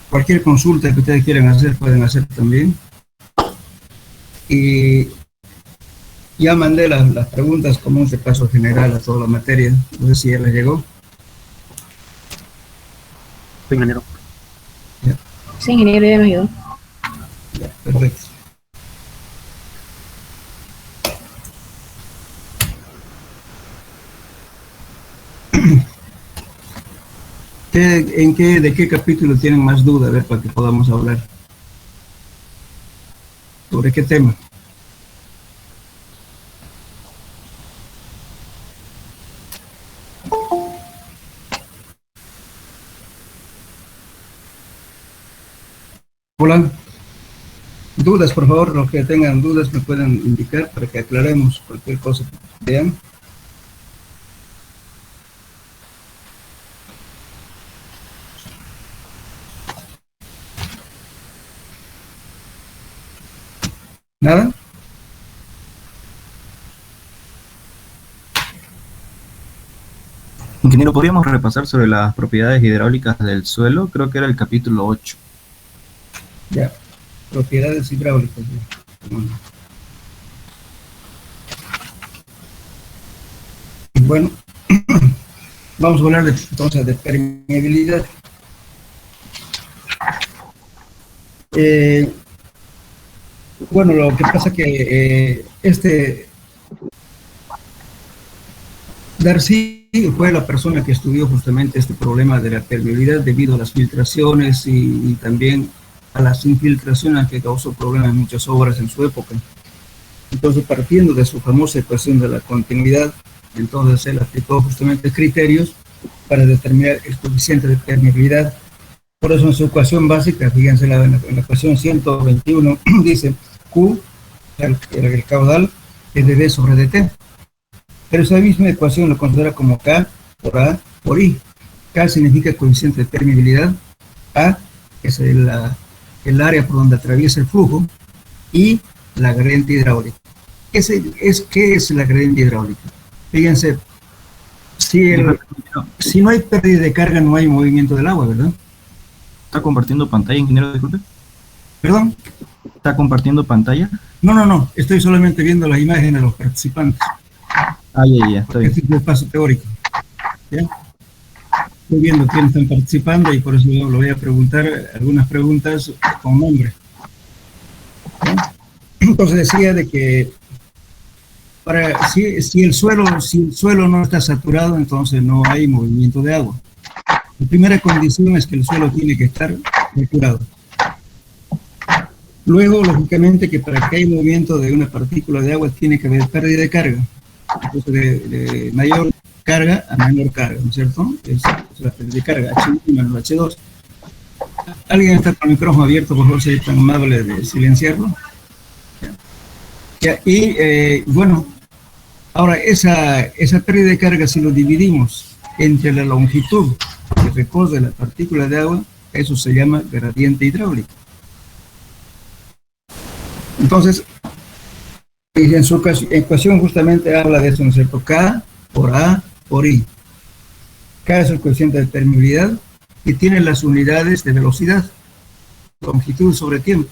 Cualquier consulta que ustedes quieran hacer, pueden hacer también. Y ya mandé las preguntas como un repaso general a toda la materia. No sé si ya les llegó. Sí, ingeniero. Ya. Sí, ingeniero, ya me ayudó. Ya, perfecto. ¿De qué capítulo tienen más duda? A ver, para que podamos hablar. ¿Sobre qué tema? Hola. Dudas, por favor, los que tengan dudas me pueden indicar para que aclaremos cualquier cosa que vean. ¿Nada? Ingeniero, ¿podríamos repasar sobre las propiedades hidráulicas del suelo? Creo que era el capítulo 8. Ya, propiedades hidráulicas. Bueno. Bueno, vamos a hablar entonces de permeabilidad. Bueno, lo que pasa que Darcy fue la persona que estudió justamente este problema de la permeabilidad debido a las filtraciones y también a las infiltraciones que causó problemas en muchas obras en su época. Entonces, partiendo de su famosa ecuación de la continuidad, entonces él aplicó justamente criterios para determinar el coeficiente de permeabilidad. Por eso en su ecuación básica, fíjense en la ecuación 121, dice Q, el caudal, es de D sobre dt. Pero esa misma ecuación lo considera como K por A por I. K significa coeficiente de permeabilidad, A es el área por donde atraviesa el flujo, y la gradiente hidráulica. ¿Qué es la gradiente hidráulica? Fíjense, si no hay pérdida de carga, no hay movimiento del agua, ¿verdad? ¿Está compartiendo pantalla, ingeniero? Disculpe. ¿Perdón? ¿Está compartiendo pantalla? No, estoy solamente viendo las imágenes de los participantes. Ya, está bien. Este es el paso teórico. ¿Ya? Estoy viendo quiénes están participando y por eso le voy a preguntar algunas preguntas con nombre. ¿Ya? Entonces decía de que si el suelo no está saturado, entonces no hay movimiento de agua. La primera condición es que el suelo tiene que estar saturado. Luego, lógicamente, que para que haya movimiento de una partícula de agua tiene que haber pérdida de carga. Entonces, de mayor carga a menor carga, ¿no es cierto? Es la pérdida de carga, H1 menos H2. ¿Alguien está con el micrófono abierto? Por favor, si es tan amable de silenciarlo. Ya, y bueno, ahora esa pérdida de carga, si lo dividimos entre la longitud que recorre la partícula de agua, eso se llama gradiente hidráulico. Entonces, en su ecuación justamente habla de eso, ¿no es cierto? K por A por I. K es el coeficiente de permeabilidad y tiene las unidades de velocidad, longitud sobre tiempo.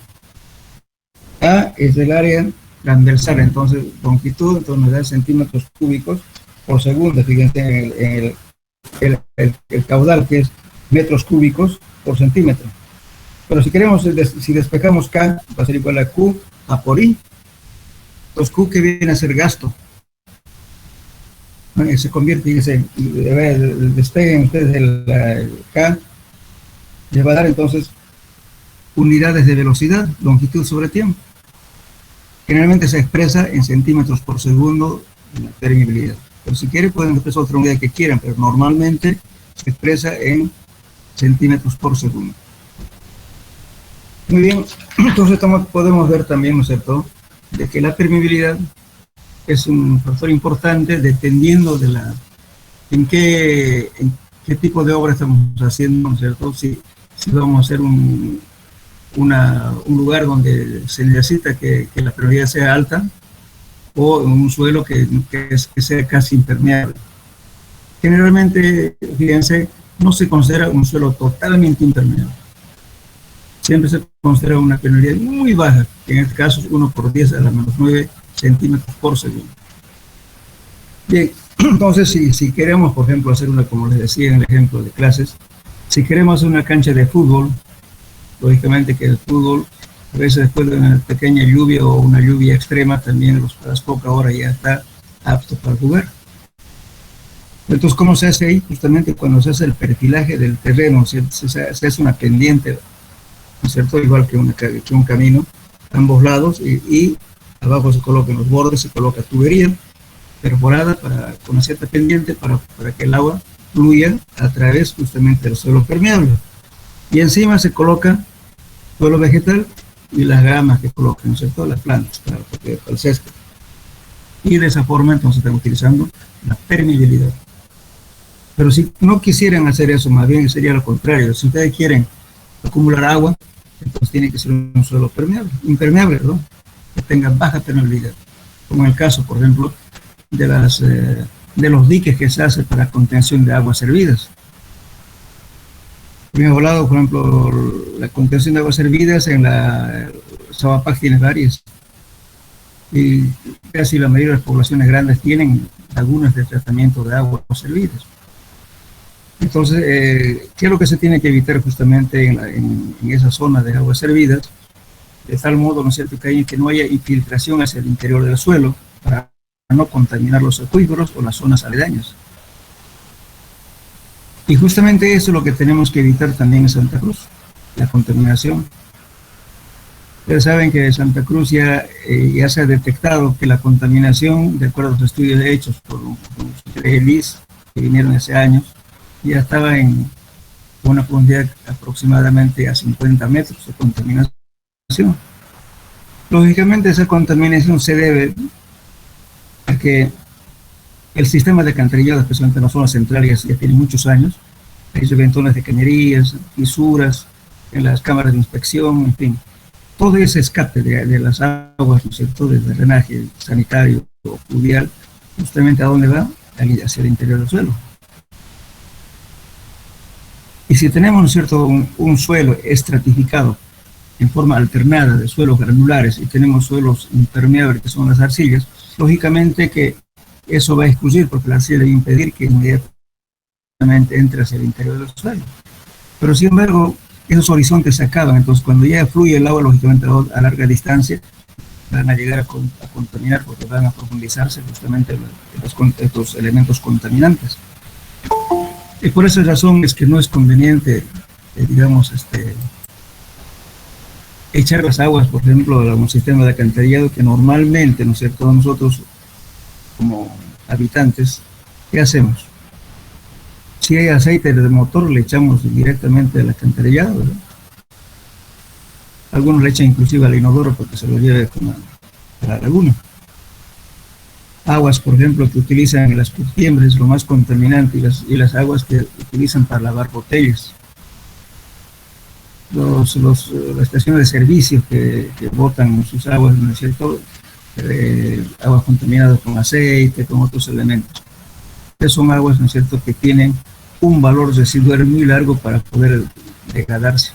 A es el área transversal, entonces longitud, entonces nos da centímetros cúbicos por segundo. Fíjense en el caudal, que es metros cúbicos por centímetro. Pero si queremos, si despejamos K, va a ser igual a Q a por I. Entonces Q, que viene a ser gasto. Se convierte, fíjense, despeguen ustedes el K, les va a dar entonces unidades de velocidad, longitud sobre tiempo. Generalmente se expresa en centímetros por segundo en la permeabilidad. Pero si quieren pueden expresar otra unidad que quieran, pero normalmente se expresa en centímetros por segundo. Muy bien, entonces podemos ver también, ¿no es cierto?, de que la permeabilidad es un factor importante dependiendo de en qué tipo de obra estamos haciendo, ¿no es cierto? Si vamos a hacer un lugar donde se necesita que la permeabilidad sea alta, o en un suelo que sea casi impermeable. Generalmente, fíjense, no se considera un suelo totalmente impermeable. siempre se considera una permeabilidad muy baja, que en este caso es 1 por 10 a la menos 9 centímetros por segundo. Bien, entonces si queremos, por ejemplo, hacer una, como les decía en el ejemplo de clases, si queremos hacer una cancha de fútbol, lógicamente que el fútbol, a veces después de una pequeña lluvia o una lluvia extrema, también a las pocas horas ya está apto para jugar. Entonces, ¿cómo se hace ahí? Justamente cuando se hace el perfilaje del terreno, se hace una pendiente, ¿no es cierto? Igual que un camino, a ambos lados, y abajo se colocan los bordes, se coloca tubería perforada con una cierta pendiente para que el agua fluya a través justamente del suelo permeable. Y encima se coloca suelo vegetal y las gramas que colocan, ¿no es cierto? Las plantas para el césped. Y de esa forma entonces están utilizando la permeabilidad. Pero si no quisieran hacer eso, más bien sería lo contrario. Si ustedes quieren acumular agua, entonces tiene que ser un suelo impermeable, ¿no? Que tenga baja permeabilidad. Como en el caso, por ejemplo, de los diques que se hacen para contención de aguas servidas. Hemos hablado, por ejemplo, la contención de aguas servidas en la Sabapac tiene varias. Y casi la mayoría de las poblaciones grandes tienen lagunas de tratamiento de aguas servidas. Entonces, ¿qué es lo que se tiene que evitar justamente en esa zona de aguas servidas? De tal modo, ¿no es cierto?, que no haya infiltración hacia el interior del suelo para no contaminar los acuíferos o las zonas aledañas. Y justamente eso es lo que tenemos que evitar también en Santa Cruz, la contaminación. Ustedes saben que en Santa Cruz ya se ha detectado que la contaminación, de acuerdo a los estudios hechos por los LIS que vinieron hace años, ya estaba en una profundidad aproximadamente a 50 metros de contaminación. Lógicamente esa contaminación se debe a que el sistema de alcantarillado, especialmente en las zonas centrales, ya tiene muchos años. Hay ventones de cañerías, fisuras en las cámaras de inspección, en fin. Todo ese escape de las aguas, ¿no es cierto?, de drenaje sanitario o pluvial, justamente ¿a dónde va? Hacia el interior del suelo. Y si tenemos, ¿no es cierto?, un suelo estratificado en forma alternada de suelos granulares y tenemos suelos impermeables que son las arcillas, lógicamente que eso va a excluir porque la arcilla debe impedir que inmediatamente entre hacia el interior del suelo. Pero sin embargo, esos horizontes se acaban, entonces cuando ya fluye el agua, lógicamente a larga distancia, van a llegar a contaminar porque van a profundizarse justamente estos elementos contaminantes. Y por esa razón es que no es conveniente, digamos, echar las aguas, por ejemplo, a un sistema de alcantarillado que normalmente, ¿no es cierto?, nosotros como habitantes, ¿qué hacemos? Si hay aceite de motor, le echamos directamente al alcantarillado, ¿verdad? Algunos le echan inclusive al inodoro porque se lo lleve a la laguna. Aguas, por ejemplo, que utilizan en las curtiembres, lo más contaminante, y las aguas que utilizan para lavar botellas. Las estaciones de servicio que botan sus aguas, ¿no es cierto?, aguas contaminadas con aceite, con otros elementos. Estas son aguas, ¿no es cierto?, que tienen un valor residual muy largo para poder degradarse.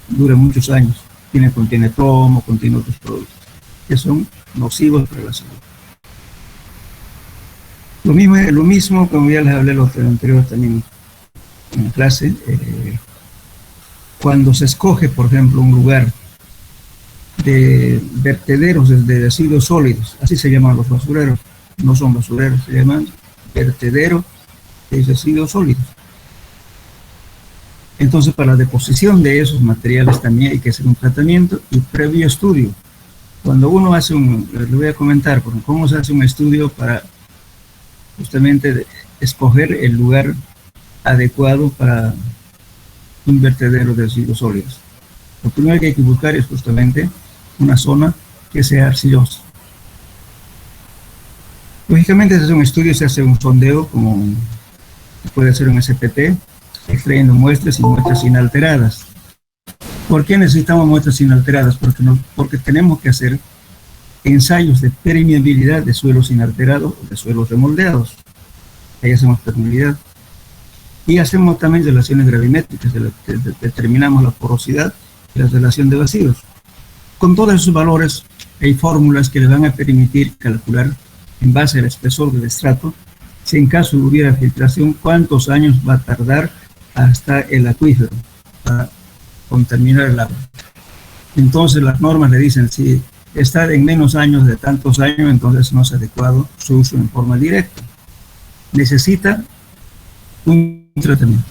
Dura muchos años. Contiene plomo, contiene otros productos que son nocivos para la salud. Lo mismo, como ya les hablé lo anterior también en la clase, cuando se escoge, por ejemplo, un lugar de vertederos de residuos sólidos, así se llaman los basureros, no son basureros, se llaman vertederos de residuos sólidos. Entonces, para la deposición de esos materiales también hay que hacer un tratamiento y previo estudio. Cuando uno hace le voy a comentar cómo se hace un estudio para justamente escoger el lugar adecuado para un vertedero de residuos sólidos. Lo primero que hay que buscar es justamente una zona que sea arcillosa. Lógicamente se hace un estudio, se hace un sondeo, como se puede hacer un SPT, extrayendo muestras y muestras inalteradas. ¿Por qué necesitamos muestras inalteradas? Porque tenemos que hacer ensayos de permeabilidad de suelos inalterados o de suelos remoldeados. Ahí hacemos permeabilidad. Y hacemos también relaciones gravimétricas, determinamos la porosidad la relación de vacíos. Con todos esos valores hay fórmulas que le van a permitir calcular en base al espesor del estrato, si en caso hubiera filtración, cuántos años va a tardar hasta el acuífero para contaminar el agua. Entonces las normas le dicen, si está en menos años de tantos años, entonces no es adecuado su uso en forma directa. Necesita un tratamiento.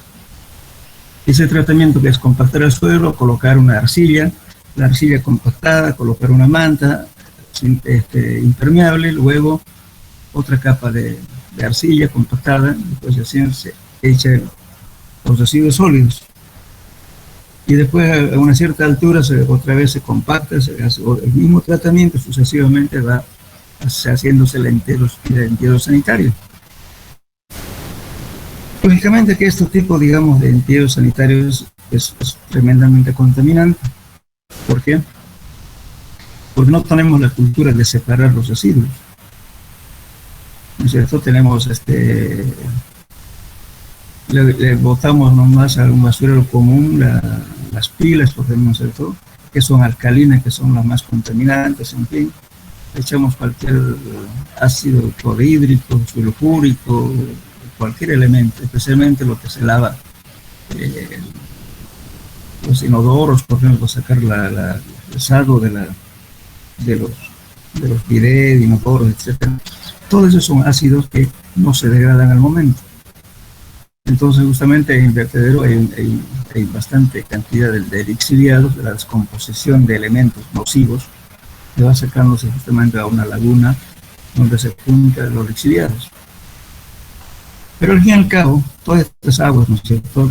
Ese tratamiento que es compactar el suelo, colocar una arcilla, la arcilla compactada, colocar una manta impermeable, luego otra capa de arcilla compactada, después así se echa los residuos sólidos. Y después a una cierta altura otra vez se compacta, se hace el mismo tratamiento, sucesivamente va haciéndose el entierro sanitario. Lógicamente que este tipo, digamos, de entierro sanitario es tremendamente contaminante. ¿Por qué? Porque no tenemos la cultura de separar los residuos. ¿No es cierto? Tenemos le botamos nomás a un basurero común las pilas, por ejemplo, ¿no es cierto?, que son alcalinas, que son las más contaminantes, en fin. Echamos cualquier ácido clorhídrico, sulfúrico, cualquier elemento, especialmente lo que se lava, los inodoros, por ejemplo, sacar el saldo de los bidets, inodoros, etc. Todos esos son ácidos que no se degradan al momento. Entonces, justamente en el vertedero hay bastante cantidad de lixiviados, de la descomposición de elementos nocivos, que va sacándose justamente a una laguna donde se juntan los lixiviados. Pero al fin y al cabo, todas estas aguas, ¿no es cierto?,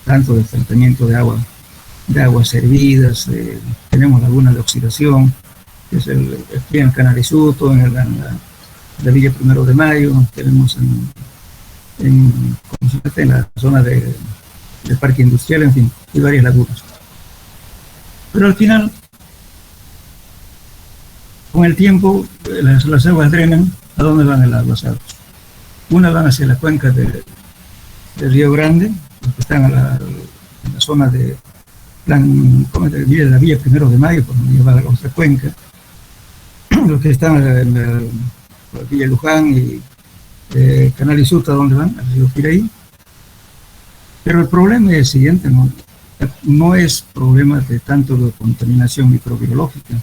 tanto del tratamiento de aguas hervidas, tenemos lagunas de oxidación, que es aquí en el Canarisuto, en la Villa 1 de Mayo, tenemos en la zona del parque industrial, en fin, y varias lagunas. Pero al final, con el tiempo, las aguas drenan. ¿A dónde van las aguas? Una van hacia la cuenca del Río Grande, los que están en la zona de la Villa 1 de Mayo, por donde lleva la otra cuenca, los que están en la Villa Luján y Canal Isuta, ¿dónde van? Al río Piraí. Pero el problema es el siguiente, no es problema de tanto de contaminación microbiológica.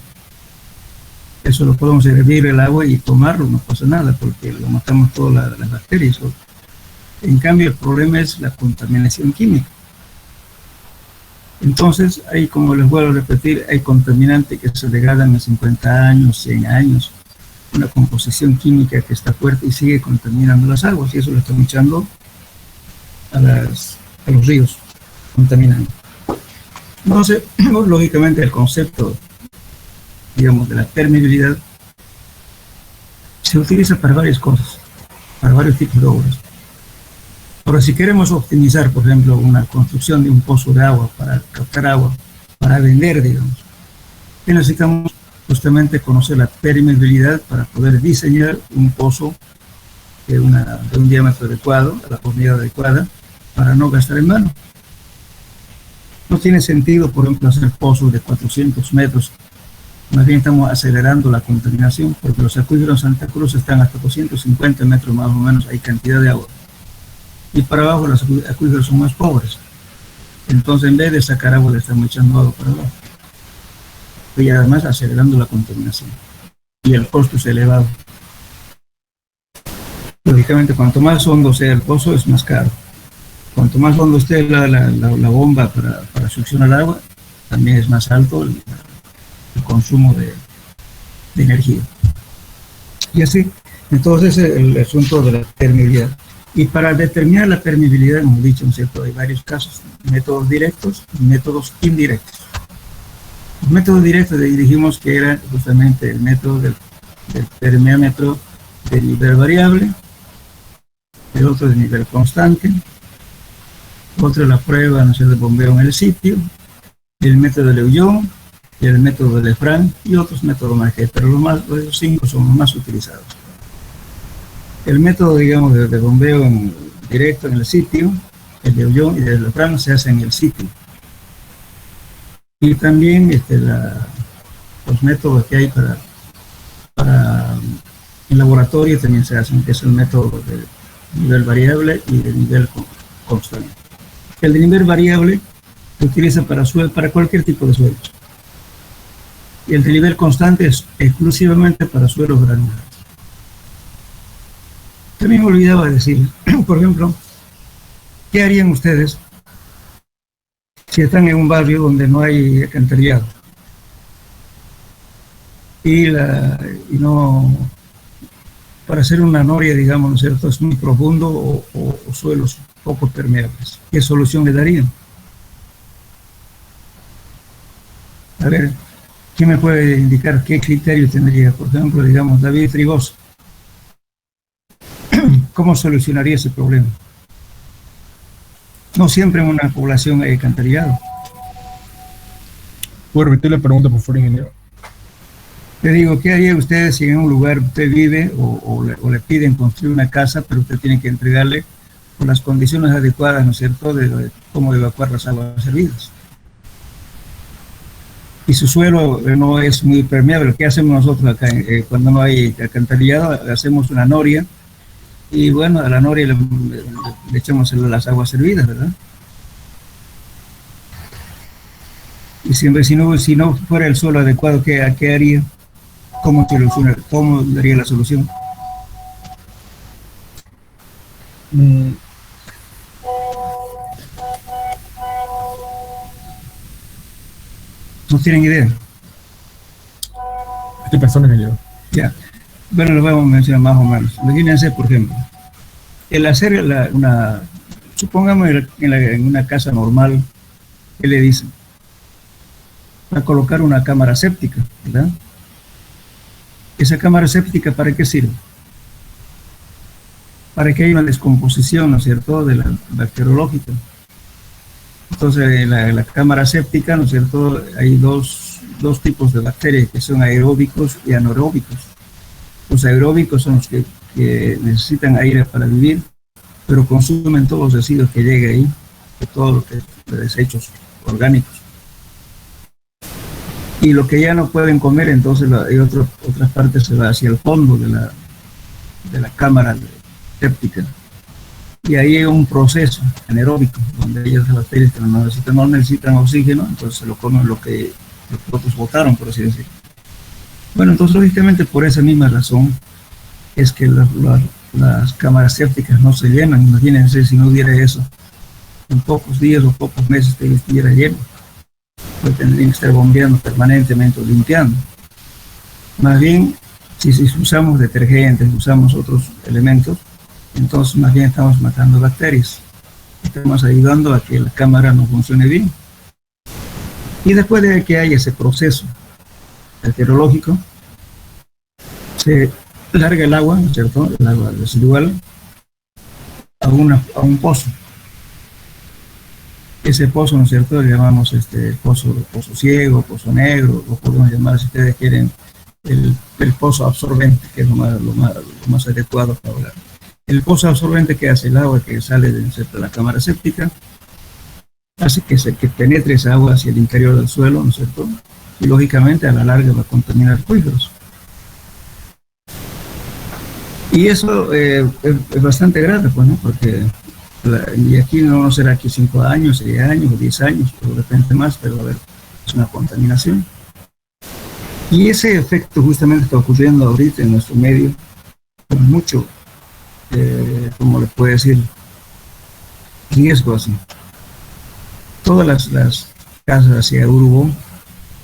Eso lo podemos hervir el agua y tomarlo, no pasa nada, porque lo matamos todas las bacterias. En cambio, el problema es la contaminación química. Entonces, hay, como les vuelvo a repetir, hay contaminantes que se degradan en 50 años, 100 años, una composición química que está fuerte y sigue contaminando las aguas, y eso lo están echando a los ríos, contaminando. Entonces, lógicamente, el concepto, digamos, de la permeabilidad se utiliza para varias cosas, para varios tipos de obras. Ahora, si queremos optimizar, por ejemplo, una construcción de un pozo de agua para captar agua, para vender, digamos, ¿qué necesitamos? Justamente conocer la permeabilidad para poder diseñar un pozo de un diámetro adecuado, a la profundidad adecuada, para no gastar en mano. No tiene sentido, por ejemplo, hacer pozos de 400 metros. Más bien estamos acelerando la contaminación, porque los acuíferos en Santa Cruz están hasta 250 metros más o menos, hay cantidad de agua. Y para abajo los acuíferos son más pobres. Entonces, en vez de sacar agua, le estamos echando agua para abajo. Y además acelerando la contaminación. Y el costo es elevado. Lógicamente, cuanto más hondo sea el pozo, es más caro. Cuanto más hondo esté la bomba para succionar agua, también es más alto el consumo de energía. Y así, entonces, el asunto de la permeabilidad. Y para determinar la permeabilidad, hemos dicho, ¿no es cierto?, hay varios casos, métodos directos y métodos indirectos. Los métodos directos dijimos que era justamente el método del permeámetro de nivel variable, el otro de nivel constante, otro la prueba, ¿no sé?, de bombeo en el sitio, el método de Leuillon, y el método de Lefranc y otros métodos más, pero los 5 son los más utilizados. El método, digamos, de bombeo directo en el sitio, el de Leuillon y de Lefranc se hace en el sitio. Y también los métodos que hay para en laboratorio también se hacen, que es el método de nivel variable y de nivel constante. El de nivel variable se utiliza para cualquier tipo de suelos. Y el de nivel constante es exclusivamente para suelos granulares. También me olvidaba decir, por ejemplo, ¿qué harían ustedes si están en un barrio donde no hay alcantarillado? Y no, para hacer una noria, digamos, ¿no es cierto?, es muy profundo o suelos poco permeables. ¿Qué solución le darían? A ver, ¿quién me puede indicar qué criterio tendría? Por ejemplo, digamos, David Frigoso. ¿Cómo solucionaría ese problema? No siempre en una población hay alcantarillado. ¿Puedo repetir la pregunta, por favor, ingeniero? Le digo, ¿qué haría usted si en un lugar usted vive o le piden construir una casa, pero usted tiene que entregarle con las condiciones adecuadas, ¿no es cierto?, de cómo evacuar las aguas servidas? Y su suelo no es muy permeable. ¿Qué hacemos nosotros acá? Cuando no hay alcantarillado, hacemos una noria, y bueno, a la noria le echamos las aguas servidas, ¿verdad? Y siempre, si no fuera el suelo adecuado, ¿qué haría? ¿Cómo daría la solución? ¿No tienen idea? Estoy pensando, ingeniero. Ya. Bueno, lo vamos a mencionar más o menos. Imagínense, por ejemplo, el hacer supongamos en una casa normal, ¿qué le dicen? Para colocar una cámara séptica, ¿verdad? ¿Esa cámara séptica para qué sirve? Para que haya una descomposición, ¿no es cierto?, de la bacteriológica. Entonces, en la cámara séptica, ¿no es cierto?, hay dos tipos de bacterias, que son aeróbicos y anaeróbicos. Los aeróbicos son los que necesitan aire para vivir, pero consumen todos los residuos que llegue ahí, de todos los desechos orgánicos. Y lo que ya no pueden comer, entonces hay otras partes se va hacia el fondo de la cámara séptica. Y ahí hay un proceso anaeróbico, donde ellas, las bacterias que no necesitan oxígeno, entonces se lo comen lo que otros botaron, por así decirlo. Bueno, entonces lógicamente por esa misma razón es que las cámaras sépticas no se llenan. Imagínense si no hubiera eso, en pocos días o pocos meses estuviera lleno. Pues tendrían que estar bombeando permanentemente, limpiando. Más bien, si usamos detergentes, usamos otros elementos, entonces más bien estamos matando bacterias. Estamos ayudando a que la cámara no funcione bien. Y después de que haya ese proceso bacteriológico, se larga el agua, ¿no es cierto?, el agua residual, a un pozo. Ese pozo, ¿no es cierto?, le llamamos pozo ciego, pozo negro, lo podemos llamar, si ustedes quieren, el pozo absorbente, que es lo más adecuado para hablar. El pozo absorbente, que hace el agua que sale de la cámara séptica, hace que penetre esa agua hacia el interior del suelo, ¿no es cierto?, y lógicamente a la larga va a contaminar acuíferos. Y eso es bastante grave, pues, ¿no?, porque y aquí no será que 5 años, 6 años o 10 años, pero de repente más, pero a ver, es una contaminación. Y ese efecto justamente está ocurriendo ahorita en nuestro medio, con mucho, como le puedo decir, riesgo así. Todas las casas hacia Urubó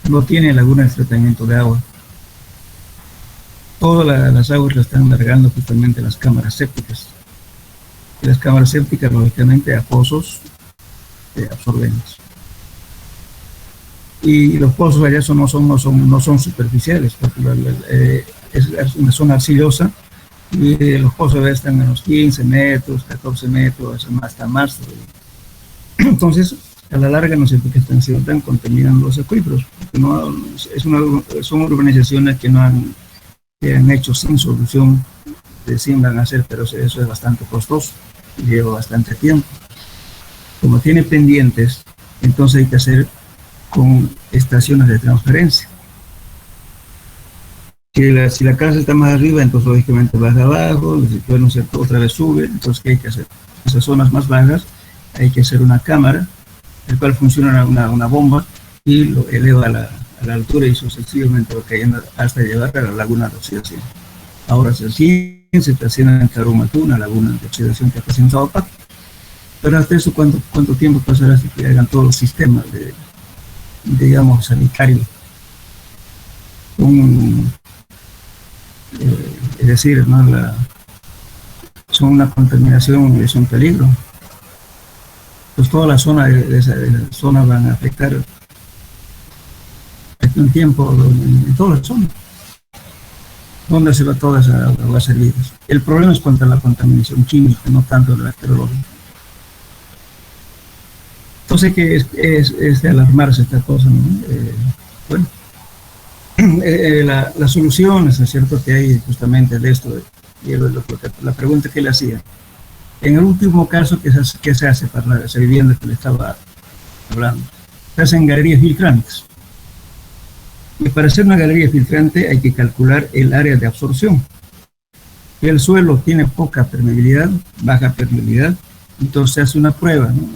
no tienen lagunas de tratamiento de agua. Todas las aguas las están largando justamente las cámaras sépticas. Y las cámaras sépticas, lógicamente, a pozos absorbentes. Y los pozos allá no son superficiales, porque es una zona arcillosa, y los pozos allá están a los 15 metros, 14 metros, hasta más. Entonces, a la larga no sé por qué están contaminando los acuíferos, porque son urbanizaciones que han hecho sin solución, decían van a hacer, pero eso es bastante costoso y lleva bastante tiempo. Como tiene pendientes, entonces hay que hacer con estaciones de transferencia. Si la casa está más arriba, entonces lógicamente baja abajo, después, ¿no es cierto?, otra vez sube. Entonces, ¿qué hay que hacer? En esas zonas más bajas hay que hacer una cámara, el cual funciona una bomba y lo eleva a la altura y sucesivamente va cayendo hasta llegar a la laguna de oxidación. Ahora se está haciendo en Carumatú, una laguna de oxidación que está haciendo Sabapac. Pero hasta eso, ¿cuánto tiempo pasará hasta que hagan todos los sistemas digamos, sanitarios? Es decir, ¿no? Son una contaminación, es un peligro. Pues toda la zona de esa zona van a afectar un tiempo en toda la zona. ¿Dónde se va toda esa agua servida? El problema es contra la contaminación química, no tanto la bacteriológica. Entonces, que es de alarmarse esta cosa, ¿no? Bueno, la solución es cierto que hay justamente de esto, la pregunta que le hacía. En el último caso, ¿qué se hace para esa vivienda que le estaba hablando? Se hacen galerías filtrantes. Y para hacer una galería filtrante hay que calcular el área de absorción. El suelo tiene poca permeabilidad, baja permeabilidad, entonces se hace una prueba, ¿no?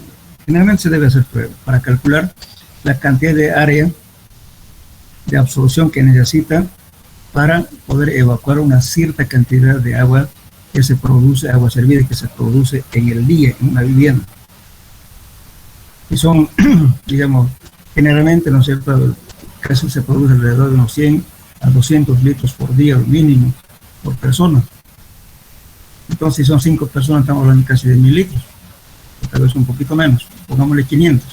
Generalmente se debe hacer prueba para calcular la cantidad de área de absorción que necesita para poder evacuar una cierta cantidad de agua que se produce, agua servida que se produce en el día en una vivienda. Y son, digamos, generalmente, ¿no es cierto?, casi se produce alrededor de unos 100 a 200 litros por día, al mínimo, por persona. Entonces, si son 5 personas, estamos hablando casi de 1000 litros, o tal vez un poquito menos, pongámosle 500.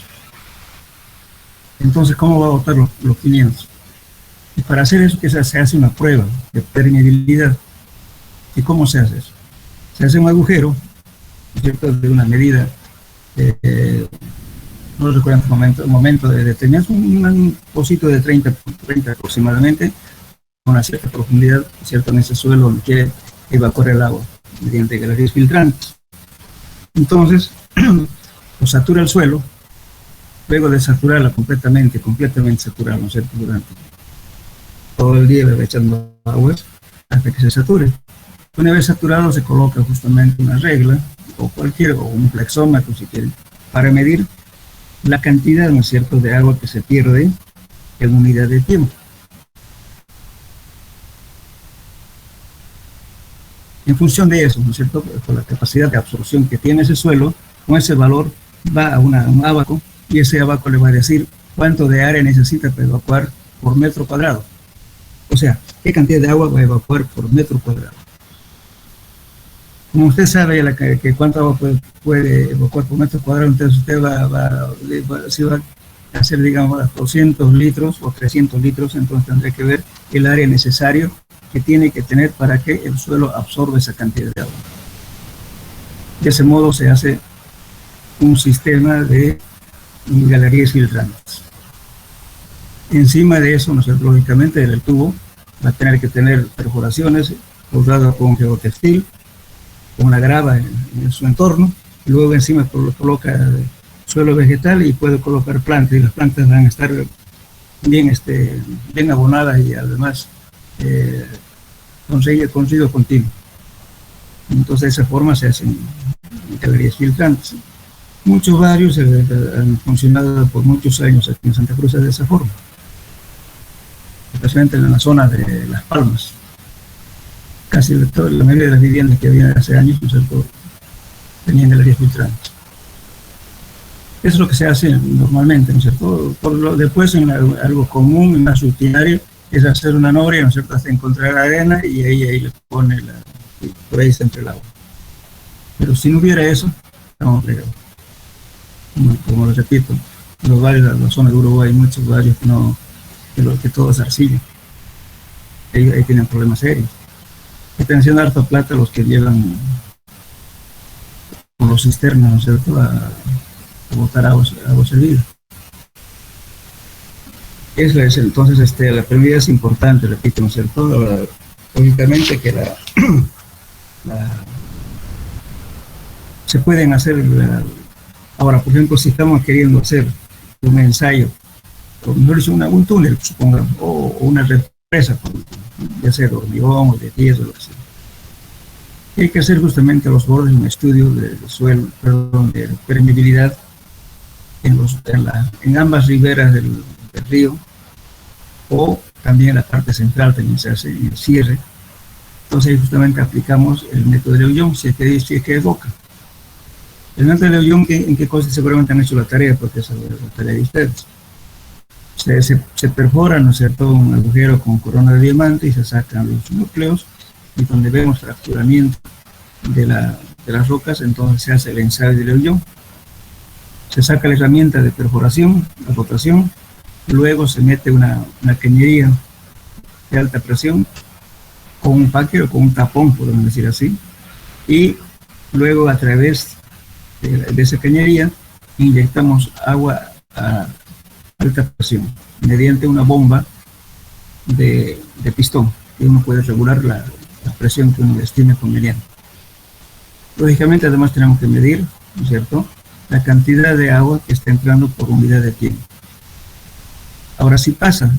Entonces, ¿cómo va a botar los 500? Y para hacer eso, que se hace una prueba de permeabilidad. ¿Y cómo se hace eso? Se hace un agujero, ¿cierto?, de una medida, no recuerdo el momento de detener, un pocito de 30 aproximadamente, con una cierta profundidad, ¿cierto?, en ese suelo donde quiere evacuar el agua, mediante galerías filtrantes. Entonces, lo satura el suelo, luego de saturarla completamente saturarla, ¿no es cierto?, durante todo el día va echando agua hasta que se sature. Una vez saturado se coloca justamente una regla o un flexómetro si quieren, para medir la cantidad, ¿no es cierto?, de agua que se pierde en unidad de tiempo. En función de eso, ¿no es cierto?, por la capacidad de absorción que tiene ese suelo, con ese valor va a un abaco y ese abaco le va a decir cuánto de área necesita para evacuar por metro cuadrado. O sea, qué cantidad de agua va a evacuar por metro cuadrado. Como usted sabe que cuánto agua puede evacuar por metro cuadrado, entonces usted si va a hacer, digamos, 200 litros o 300 litros, entonces tendría que ver el área necesario que tiene que tener para que el suelo absorba esa cantidad de agua. De ese modo se hace un sistema de galerías filtrantes. Encima de eso, lógicamente, el tubo va a tener que tener perforaciones forrado con geotextil, con la grava en su entorno, y luego encima coloca suelo vegetal y puede colocar plantas, y las plantas van a estar bien abonadas y además con riego continuo. Entonces, de esa forma se hacen galerías filtrantes. Muchos barrios han funcionado por muchos años aquí en Santa Cruz de esa forma, especialmente en la zona de Las Palmas. Casi la mayoría de las viviendas que había hace años, ¿no es cierto?, tenían galerías filtrantes. Eso es lo que se hace normalmente, ¿no es cierto? Después, algo común, más rutinario, es hacer una noria, ¿no es cierto?, hasta encontrar arena y ahí le pone por ahí se entra el agua. Pero si no hubiera eso, estamos fregados. Como lo repito, los barrios de la zona de Uruguay hay muchos barrios que todo es arcilla. Ahí tienen problemas serios. Hay que tener harta plata los que llevan con los cisternas, ¿no es cierto?, a botar agua servida. Entonces, la permeabilidad es importante, repito, ¿no es cierto? Lógicamente que se pueden hacer, ahora, por ejemplo, si estamos queriendo hacer un ensayo o mejor dicho, un túnel, supongamos, o una represa, por ejemplo, ya sea de hormigón o de tierra o lo que sea. Hay que hacer justamente a los bordes un estudio de suelo, perdón, de permeabilidad en ambas riberas del río, o también en la parte central también se hace en el cierre. Entonces ahí justamente aplicamos el método de Leuillón, si es que es boca. El método de Leuillón, ¿en qué cosas seguramente han hecho la tarea? Porque esa es la tarea de ustedes. Se perfora, ¿no es cierto?, un agujero con corona de diamante y se sacan los núcleos, y donde vemos fracturamiento de las rocas, entonces se hace el ensayo de Leuillón. Se saca la herramienta de perforación, la rotación, luego se mete una cañería de alta presión con un packer o con un tapón, podemos decir así, y luego a través de esa cañería inyectamos agua a alta presión mediante una bomba de pistón, y uno puede regular la presión que uno estime conveniente. Lógicamente, además tenemos que medir, ¿no es cierto?, la cantidad de agua que está entrando por unidad de tiempo. Ahora, si pasa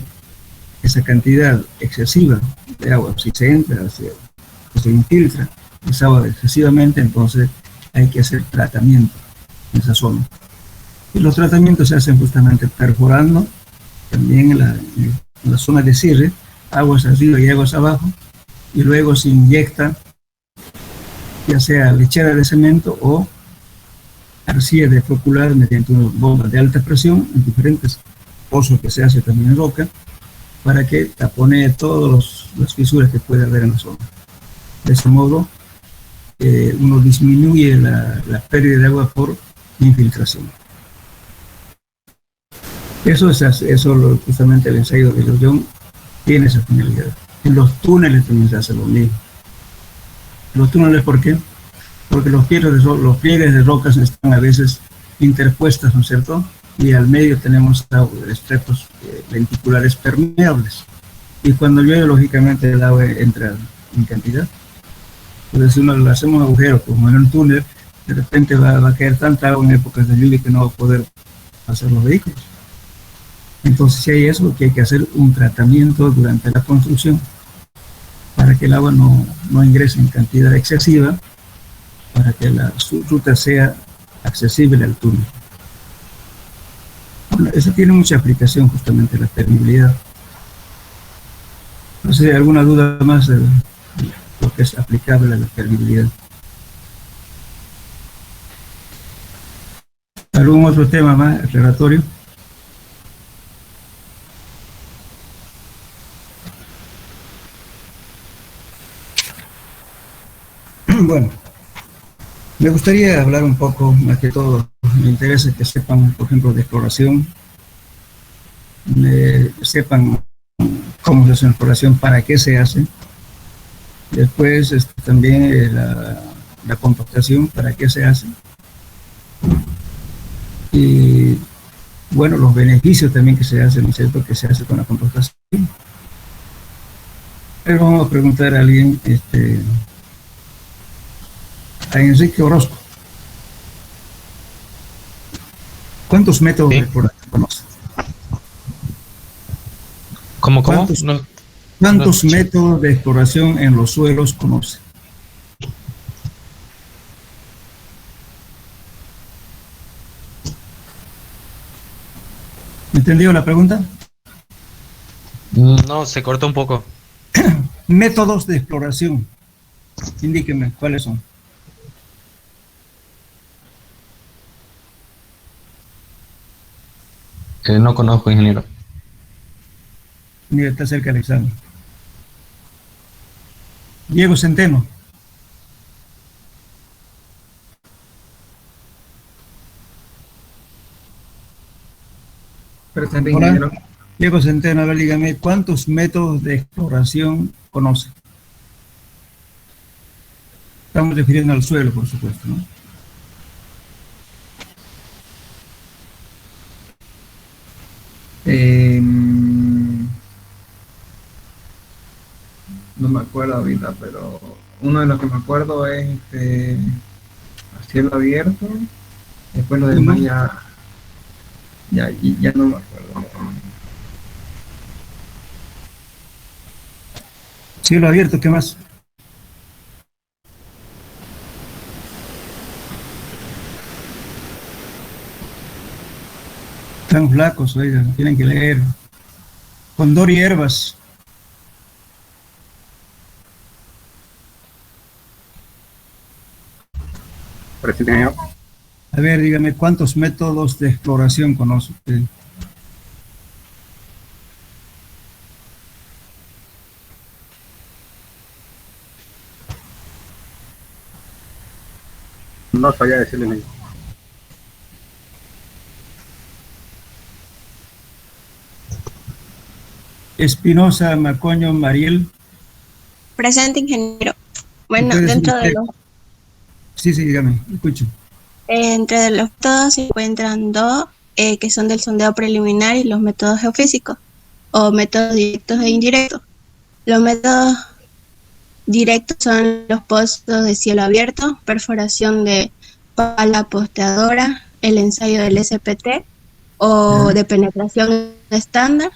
esa cantidad excesiva de agua, si se entra, se infiltra esa agua excesivamente, entonces hay que hacer tratamiento en esa zona. Y los tratamientos se hacen justamente perforando también en la zona de cierre, aguas arriba y aguas abajo, y luego se inyecta ya sea lechera de cemento o arcilla de flocular mediante una bomba de alta presión en diferentes pozos que se hace también en roca, para que tapone todas las fisuras que puede haber en la zona. De ese modo, uno disminuye la pérdida de agua por infiltración. Justamente el ensayo de Leuillón tiene esa finalidad. En los túneles también se hace lo mismo. Los túneles, ¿por qué? Porque los pliegues de rocas están a veces interpuestas, ¿no es cierto?, y al medio tenemos estratos lenticulares permeables. Y cuando llueve, lógicamente, el agua entra en cantidad. Entonces, si uno le hacemos un agujero, como en un túnel, de repente va a caer tanta agua en épocas de lluvia que no va a poder pasar los vehículos. Entonces, si hay eso, que hay que hacer un tratamiento durante la construcción para que el agua no ingrese en cantidad excesiva, para que su ruta sea accesible al túnel. Bueno, eso tiene mucha aplicación, justamente la permeabilidad. No sé si hay alguna duda más de lo que es aplicable a la permeabilidad. ¿Algún otro tema más aclaratorio? Bueno, me gustaría hablar un poco, más que todo, me interesa que sepan, por ejemplo, de exploración, sepan cómo se hace una exploración, para qué se hace. Después también la compactación, para qué se hace. Y bueno, los beneficios también que se hacen, ¿no es cierto?, que se hace con la compactación. Pero vamos a preguntar a alguien, a Enrique Orozco. ¿Cuántos métodos de exploración conoce? ¿Cómo? ¿Cuántos métodos de exploración en los suelos conoce? ¿Entendió la pregunta? No, se cortó un poco. Métodos de exploración. Indíqueme, ¿cuáles son? No conozco, ingeniero. Mira, está cerca del examen. Diego Centeno. Presente, Hola. ingeniero. Diego Centeno, a ver, dígame, ¿cuántos métodos de exploración conoce? Estamos refiriendo al suelo, por supuesto, ¿no? No me acuerdo ahorita, pero uno de los que me acuerdo es a cielo abierto. Después lo demás ya no me acuerdo. Cielo abierto, ¿qué más? Están flacos, oigan, tienen que leer. Condor y Herbas. Presente, ingeniero. A ver, dígame, ¿cuántos métodos de exploración conoce usted? No sabía decirle, ingeniero. Espinosa, Macoño, Mariel. Presente, ingeniero. Bueno, ¿Me puede decir dentro de usted? los, Sí, dígame, escucho. entre los métodos se encuentran dos que son del sondeo preliminar y los métodos geofísicos o métodos directos e indirectos. Los métodos directos son los pozos de cielo abierto, perforación de pala posteadora, el ensayo del SPT o de penetración estándar,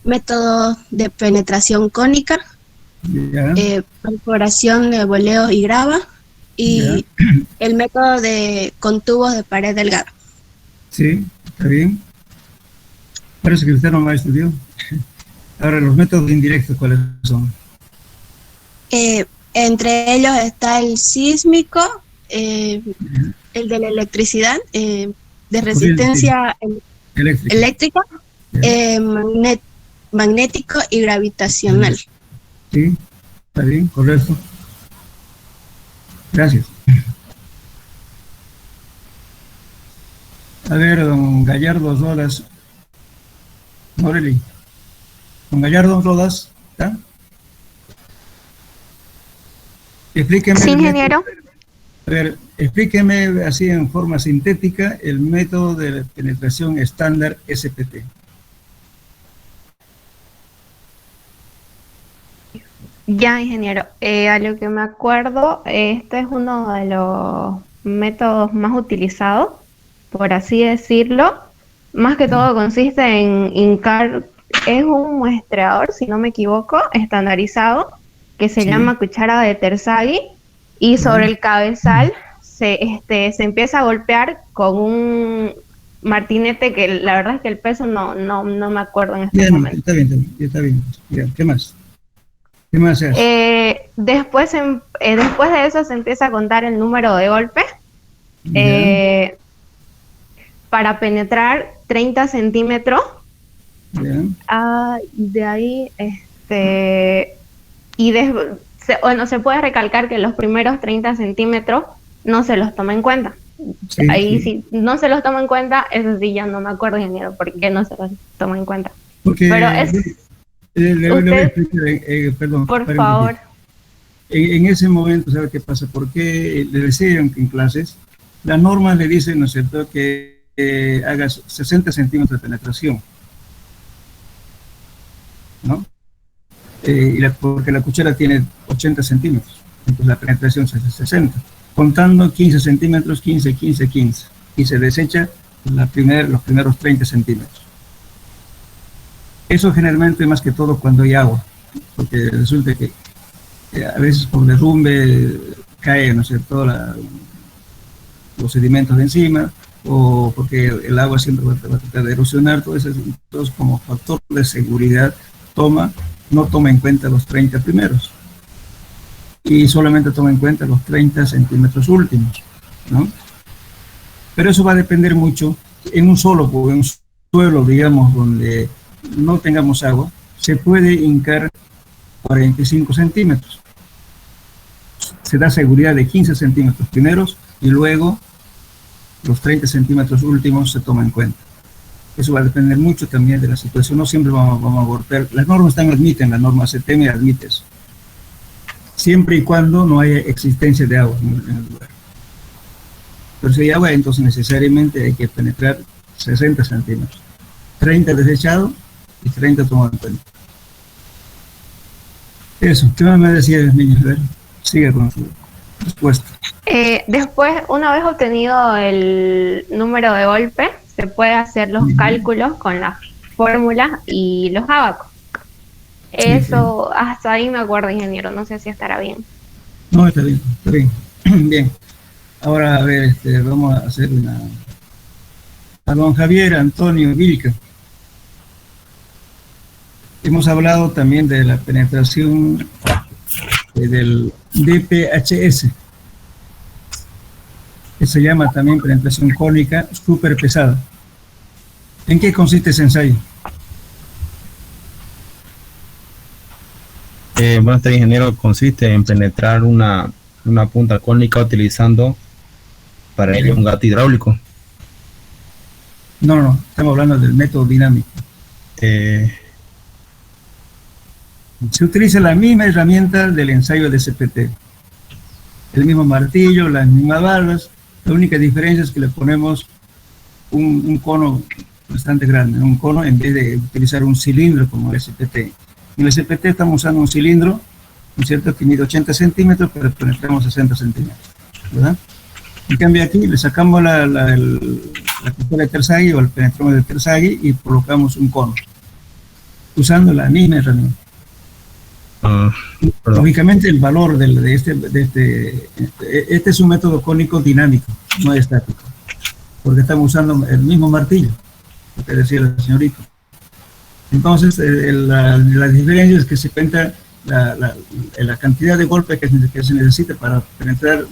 métodos de penetración cónica, Ya, perforación de boleo y grava y ya. el método de con tubos de pared delgada. Sí, está bien. Parece que usted no me ha estudiado. Ahora, los métodos indirectos, ¿cuáles son? Entre ellos está el sísmico, el de la electricidad, de resistencia Eléctrico. eléctrica, Ya. magnético y gravitacional. Sí, está bien, correcto. Gracias. A ver, don Gallardo Rodas. Morelli. Don Gallardo Rodas, ¿está? Explíqueme. Sí, ingeniero. A ver, explíqueme así en forma sintética el método de penetración estándar SPT. Ya, ingeniero. A lo que me acuerdo, este es uno de los métodos más utilizados, por así decirlo. Más que todo consiste en hincar, es un muestreador, si no me equivoco, estandarizado, que se Sí. llama cuchara de Terzaghi, y sobre el cabezal se empieza a golpear con un martinete que la verdad es que el peso no me acuerdo en este Bien, momento. está bien. Ya, ¿qué más? ¿Qué más se hace? Después de eso se empieza a contar el número de golpes Ya, para penetrar 30 centímetros. ya. De ahí, se puede recalcar que los primeros 30 centímetros no se los toma en cuenta. Sí, Ahí sí. si no se los toma en cuenta, eso sí ya no me acuerdo, ingeniero, por qué no se los toma en cuenta. Porque Pero es, le voy a usted, explicar, perdón. por paréntesis. favor. En ese momento, ¿sabe qué pasa? Porque le decía en clases, las normas le dicen, ¿no es cierto?, que hagas 60 centímetros de penetración, ¿no? Porque la cuchara tiene 80 centímetros, entonces la penetración se hace 60. Contando 15 centímetros, 15, 15, 15, y se desecha los primeros 30 centímetros. Eso generalmente más que todo cuando hay agua, porque resulta que a veces por derrumbe cae, ¿no es cierto?, los sedimentos de encima, o porque el agua siempre va a tratar de erosionar, todo eso. Entonces, como factor de seguridad, no toma en cuenta los 30 primeros, y solamente toma en cuenta los 30 centímetros últimos, ¿no? Pero eso va a depender mucho en un suelo, digamos, donde no tengamos agua, se puede hincar 45 centímetros. Se da seguridad de 15 centímetros primeros y luego los 30 centímetros últimos se toman en cuenta. Eso va a depender mucho también de la situación. No siempre vamos a golpear. Las normas admiten, la norma CTM admite eso. Siempre y cuando no haya existencia de agua en el lugar. Pero si hay agua, entonces necesariamente hay que penetrar 60 centímetros. 30 desechado y 30 tomado en cuenta. Eso, ¿qué más me decías, niños? A ver, sigue con su respuesta. Después, una vez obtenido el número de golpe, se puede hacer los cálculos con las fórmulas y los ábacos. Eso, hasta ahí me acuerdo, ingeniero, no sé si estará bien. No, está bien, está bien. Bien. Ahora, a ver, vamos a hacer una... A don Javier Antonio Vilca. Hemos hablado también de la penetración del DPHS, que se llama también penetración cónica súper pesada. ¿En qué consiste ese ensayo? Bueno, este ingeniero consiste en penetrar una punta cónica utilizando para ello un gato hidráulico. No, estamos hablando del método dinámico. Se utiliza la misma herramienta del ensayo de CPT. El mismo martillo, las mismas barras. La única diferencia es que le ponemos un cono bastante grande, un cono en vez de utilizar un cilindro como el SPT. En el SPT estamos usando un cilindro, ¿no es cierto?, que mide 80 centímetros, pero penetramos 60 centímetros, ¿verdad? En cambio aquí le sacamos la pistola de Terzaghi o el penetrómetro de Terzaghi y colocamos un cono, usando la misma herramienta. Lógicamente el valor de este es un método cónico dinámico, no estático, porque estamos usando el mismo martillo, lo que decía la señorita. Entonces la diferencia es que se cuenta la cantidad de golpes que se necesita para penetrar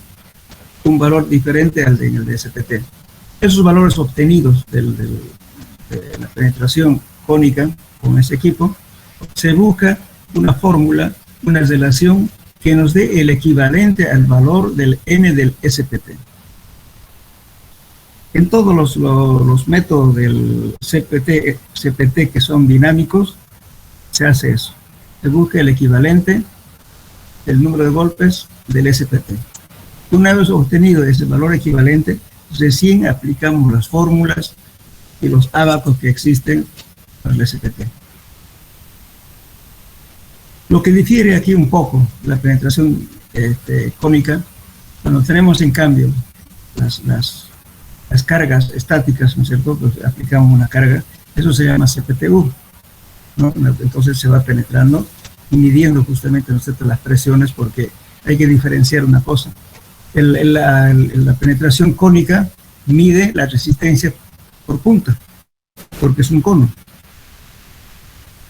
un valor diferente al de SPT. Esos valores obtenidos de la penetración cónica con ese equipo, se busca una fórmula, una relación que nos dé el equivalente al valor del N del SPT. En todos los métodos del CPT que son dinámicos, se hace eso. Se busca el equivalente del número de golpes del SPT. Una vez obtenido ese valor equivalente, recién aplicamos las fórmulas y los ábacos que existen para el SPT. Lo que difiere aquí un poco la penetración cónica, cuando tenemos en cambio las cargas estáticas, ¿no es cierto?, pues aplicamos una carga, eso se llama CPTU, ¿no? Entonces se va penetrando y midiendo justamente, ¿no es cierto?, las presiones, porque hay que diferenciar una cosa. La penetración cónica mide la resistencia por punta, porque es un cono.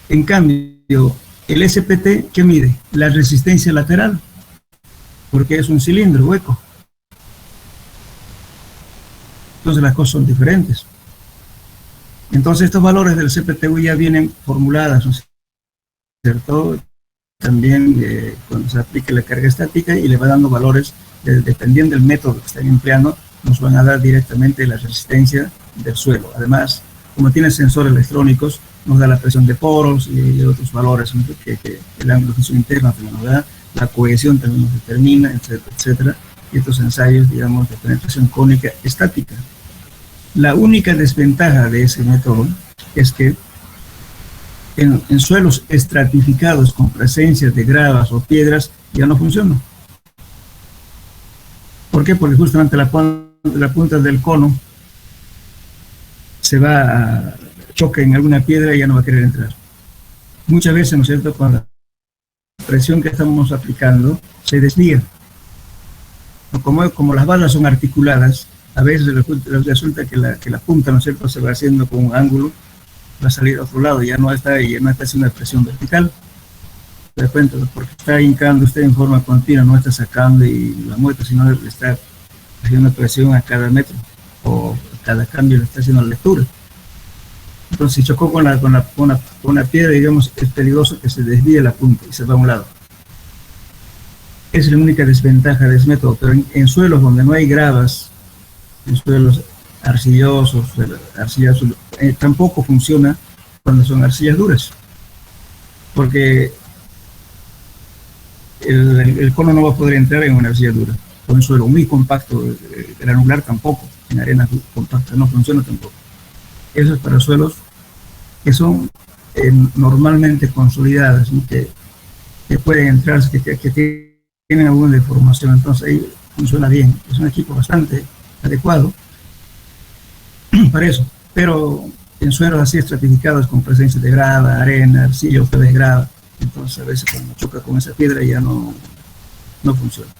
En cambio, el SPT, ¿qué mide? La resistencia lateral, porque es un cilindro hueco. Entonces las cosas son diferentes. Entonces estos valores del CPTU ya vienen formuladas, ¿no es cierto? También cuando se aplica la carga estática y le va dando valores, dependiendo del método que estén empleando, nos van a dar directamente la resistencia del suelo. Además, como tiene sensores electrónicos, nos da la presión de poros y otros valores, ¿no?, que el ángulo de fisión interna también nos da, la cohesión también nos determina, etcétera, etcétera. Y estos ensayos, digamos, de penetración cónica estática. La única desventaja de ese método es que en suelos estratificados con presencia de gravas o piedras ya no funciona. ¿Por qué? Porque justamente la punta del cono se va a choque en alguna piedra y ya no va a querer entrar. Muchas veces, ¿no es cierto?, con la presión que estamos aplicando, se desvía. Como las balas son articuladas, a veces resulta que la punta, ¿no es cierto?, se va haciendo con un ángulo, va a salir a otro lado, ya no está haciendo una presión vertical. De repente, porque está hincando usted en forma continua, no está sacando y la muestra, sino le está haciendo presión a cada metro, o a cada cambio le está haciendo la lectura. Entonces, si chocó con una piedra, digamos, es peligroso que se desvíe la punta y se va a un lado. Es la única desventaja de ese método, pero en suelos donde no hay gravas, en suelos arcillosos, tampoco funciona cuando son arcillas duras, porque el cono no va a poder entrar en una arcilla dura, o en suelo muy compacto, granular tampoco, en arena compacta no funciona tampoco. Eso es para suelos que son normalmente consolidadas, ¿no?, que pueden entrar, que tienen alguna deformación, entonces ahí funciona bien. Es un equipo bastante adecuado para eso, pero en suelos así estratificados con presencia de grava, arena, arcilla, ustedes grava, Entonces a veces cuando choca con esa piedra ya no funciona.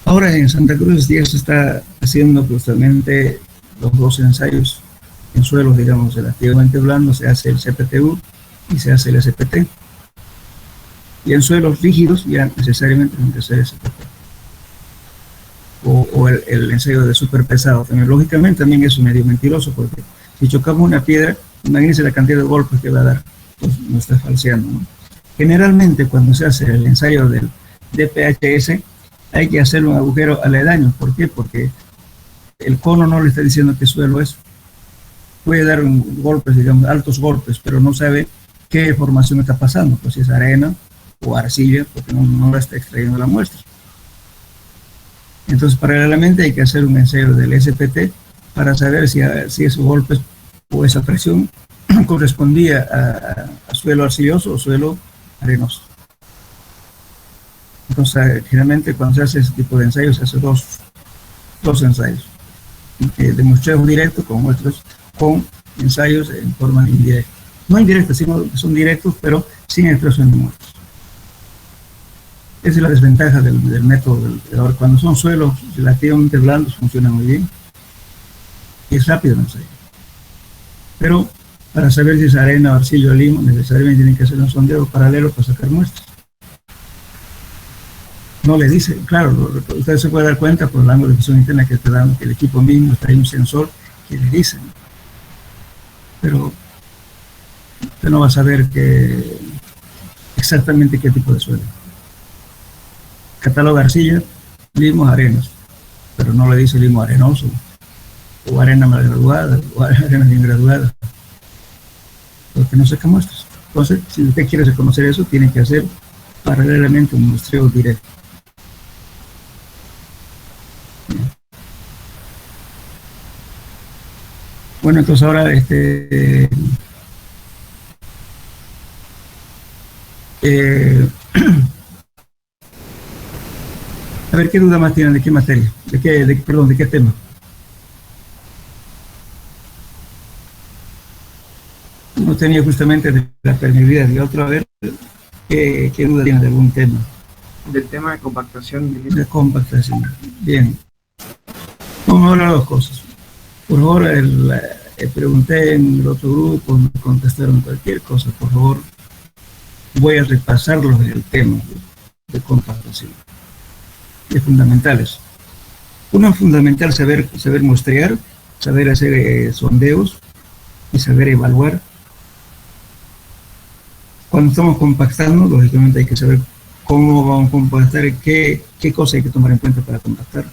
Ahora en Santa Cruz ya se está haciendo justamente los dos ensayos en suelos, digamos, relativamente blandos. Se hace el CPTU y se hace el SPT. Y en suelos rígidos ya necesariamente tiene que ser SPT. O el ensayo de súper pesado. También, lógicamente también es medio mentiroso, porque si chocamos una piedra, imagínense la cantidad de golpes que va a dar. Pues no está falseando, ¿no? Generalmente cuando se hace el ensayo del DPHS hay que hacer un agujero aledaño. ¿Por qué? Porque el cono no le está diciendo qué suelo es. Puede dar golpes, digamos, altos golpes, pero no sabe qué formación está pasando, pues si es arena o arcilla, porque no la está extrayendo la muestra. Entonces, paralelamente hay que hacer un ensayo del SPT para saber si esos golpes o esa presión correspondía a suelo arcilloso o suelo arenoso. Entonces, generalmente cuando se hace ese tipo de ensayos, se hace dos ensayos. De muestreo directo con muestras con ensayos en forma indirecta. No indirecta, sino que son directos, pero sin extracción de muestras. Esa es la desventaja del método. Ahora, cuando son suelos relativamente blandos, funciona muy bien. Y es rápido el ensayo. Pero para saber si es arena, arcilla o limo, necesariamente tienen que hacer un sondeo paralelo para sacar muestras. No le dice, claro, usted se puede dar cuenta por el ángulo de visión interna que te dan, que el equipo mismo está en un sensor que le dice. Pero usted no va a saber exactamente qué tipo de suelo. Catálogo de arcilla, limos, arenas, pero no le dice limo arenoso, o arena mal graduada, o arena bien graduada, porque no saca muestras. Entonces, si usted quiere reconocer eso, tiene que hacer paralelamente un muestreo directo. Bueno, entonces ahora a ver, ¿qué duda más tienen? ¿De qué materia? ¿De qué tema? No tenía justamente de la permeabilidad y otro, a ver, ¿qué duda tienen de algún tema? Del tema de compactación. De compactación. Bien. Vamos a hablar de dos cosas. Por favor, pregunté en el otro grupo, me contestaron cualquier cosa. Por favor, voy a repasarlos en el tema de compactación. De fundamentales. Uno es fundamental saber muestrear, saber hacer sondeos y saber evaluar. Cuando estamos compactando, lógicamente hay que saber cómo vamos a compactar, qué cosa hay que tomar en cuenta para compactar.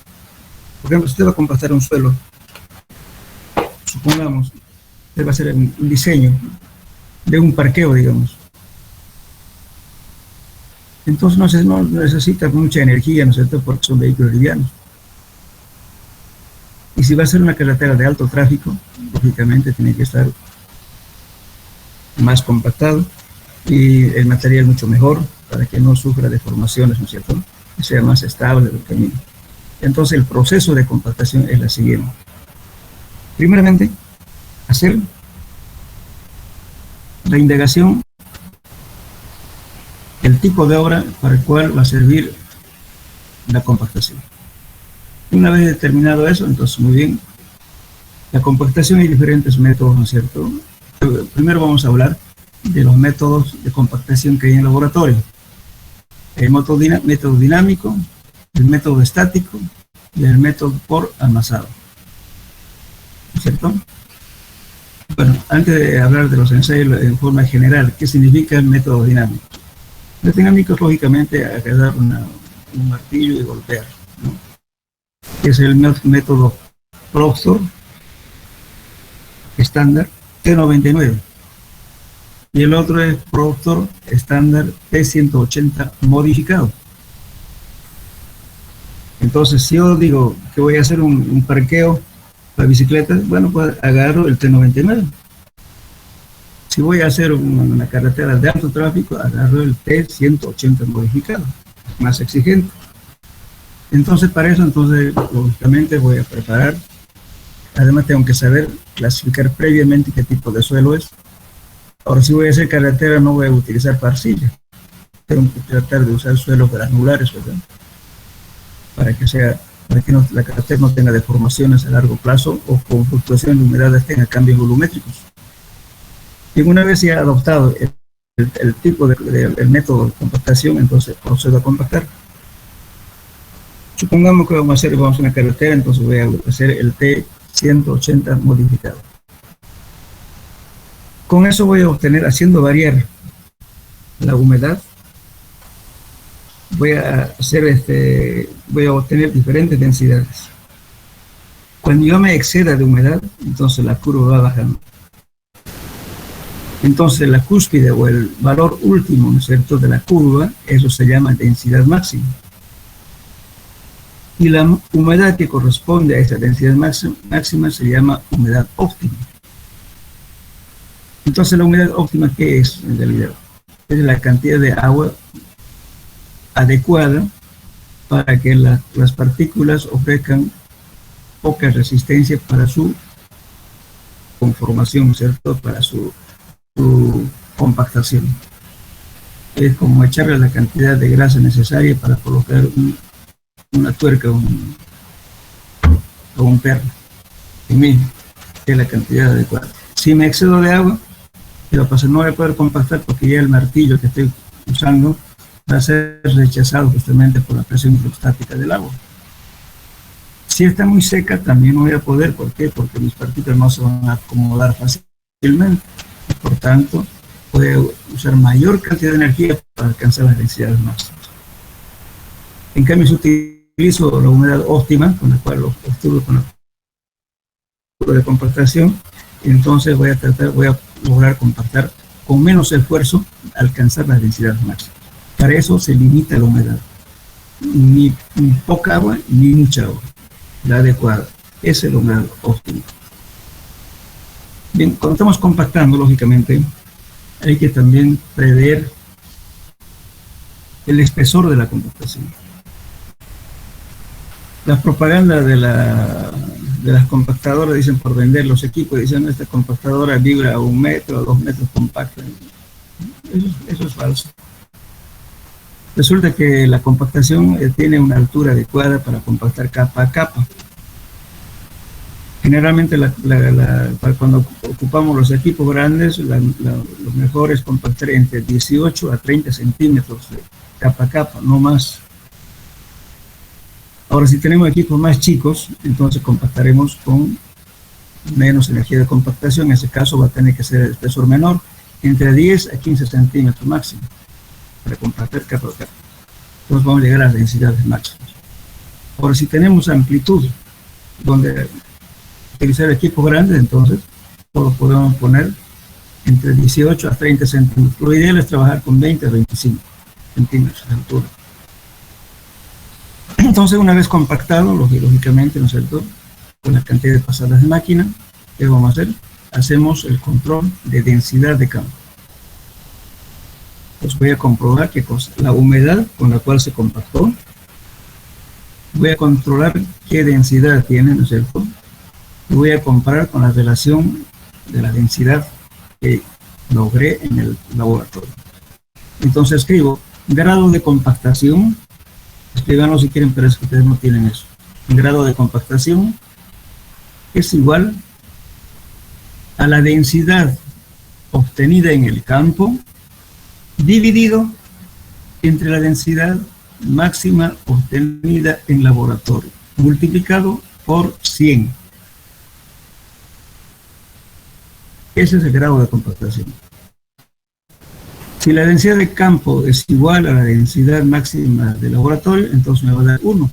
Por ejemplo, si usted va a compactar un suelo, supongamos, usted va a hacer un diseño de un parqueo, digamos. Entonces no necesita mucha energía, ¿no es cierto?, porque son vehículos livianos. Y si va a ser una carretera de alto tráfico, lógicamente tiene que estar más compactado y el material mucho mejor para que no sufra deformaciones, ¿no es cierto?, y sea más estable el camino. Entonces el proceso de compactación es la siguiente. Primeramente, hacer la indagación el tipo de obra para el cual va a servir la compactación. Una vez determinado eso, entonces muy bien, la compactación hay diferentes métodos, ¿no es cierto? Primero vamos a hablar de los métodos de compactación que hay en el laboratorio. El método dinámico, el método estático y el método por amasado. ¿Cierto? Bueno, antes de hablar de los ensayos en forma general, ¿qué significa el método dinámico? El dinámico es lógicamente agarrar un martillo y golpear, ¿no? Es el método Proctor estándar T99 y el otro es Proctor estándar T180 modificado. Entonces, si yo digo que voy a hacer un parqueo para bicicletas, bueno, pues agarro el T99. Si voy a hacer una carretera de alto tráfico, agarro el T180 modificado, más exigente. Entonces, para eso, lógicamente voy a preparar. Además, tengo que saber clasificar previamente qué tipo de suelo es. Ahora, si voy a hacer carretera, no voy a utilizar arcilla. Tengo que tratar de usar suelos granulares, ¿verdad? Para que la carretera no tenga deformaciones a largo plazo o con fluctuaciones de humedades tenga cambios volumétricos. Y una vez ya adoptado el tipo el método de compactación, entonces procedo a compactar. Supongamos que vamos a hacer una carretera, entonces voy a hacer el T180 modificado. Con eso voy a obtener, haciendo variar la humedad, voy a obtener diferentes densidades. Cuando yo me exceda de humedad, entonces la curva va bajando. Entonces la cúspide o el valor último, ¿no es cierto?, de la curva, eso se llama densidad máxima. Y la humedad que corresponde a esa densidad máxima se llama humedad óptima. Entonces la humedad óptima, ¿qué es en realidad? Es la cantidad de agua adecuada para que las partículas ofrezcan poca resistencia para su conformación, ¿cierto?, para su compactación. Es como echarle la cantidad de grasa necesaria para colocar una tuerca o un perro. En mí, es la cantidad adecuada. Si me excedo de agua, ¿qué va a pasar? No voy a poder compactar porque ya el martillo que estoy usando va a ser rechazado justamente por la presión hidrostática del agua. Si está muy seca, también no voy a poder. ¿Por qué? Porque mis partículas no se van a acomodar fácilmente. Por tanto, voy a usar mayor cantidad de energía para alcanzar las densidades máximas. En cambio, si utilizo la humedad óptima, con la cual lo obtuve con la curva de compactación, entonces voy a lograr compactar con menos esfuerzo, alcanzar las densidades máximas. Para eso se limita la humedad. Ni poca agua, ni mucha agua. La adecuada. Esa es la humedad óptima. Bien, cuando estamos compactando, lógicamente, hay que también prever el espesor de la compactación. Las propagandas de las compactadoras dicen por vender los equipos, dicen esta compactadora vibra a 1 metro, a 2 metros compacta. Eso es falso. Resulta que la compactación tiene una altura adecuada para compactar capa a capa. Generalmente cuando ocupamos los equipos grandes, lo mejor es compactar entre 18 a 30 centímetros de capa a capa, no más. Ahora, si tenemos equipos más chicos, entonces compactaremos con menos energía de compactación. En ese caso va a tener que ser el espesor menor, entre 10 a 15 centímetros máximo, para compactar capa a capa. Entonces vamos a llegar a las densidades máximas. Ahora, si tenemos amplitud, donde utilizar equipos grandes, entonces lo podemos poner entre 18 a 30 centímetros. Lo ideal es trabajar con 20 a 25 centímetros de altura. Entonces, una vez compactado, lógicamente, ¿no es cierto?, con la cantidad de pasadas de máquina, ¿qué vamos a hacer? Hacemos el control de densidad de campo. Pues voy a comprobar qué cosa, la humedad con la cual se compactó. Voy a controlar qué densidad tiene, ¿no es cierto?, y voy a comparar con la relación de la densidad que logré en el laboratorio. Entonces escribo grado de compactación, escríbanlo si quieren, pero es que ustedes no tienen eso. El grado de compactación es igual a la densidad obtenida en el campo dividido entre la densidad máxima obtenida en laboratorio, multiplicado por 100. Ese es el grado de compactación. Si la densidad de campo es igual a la densidad máxima del laboratorio, entonces me va a dar 1.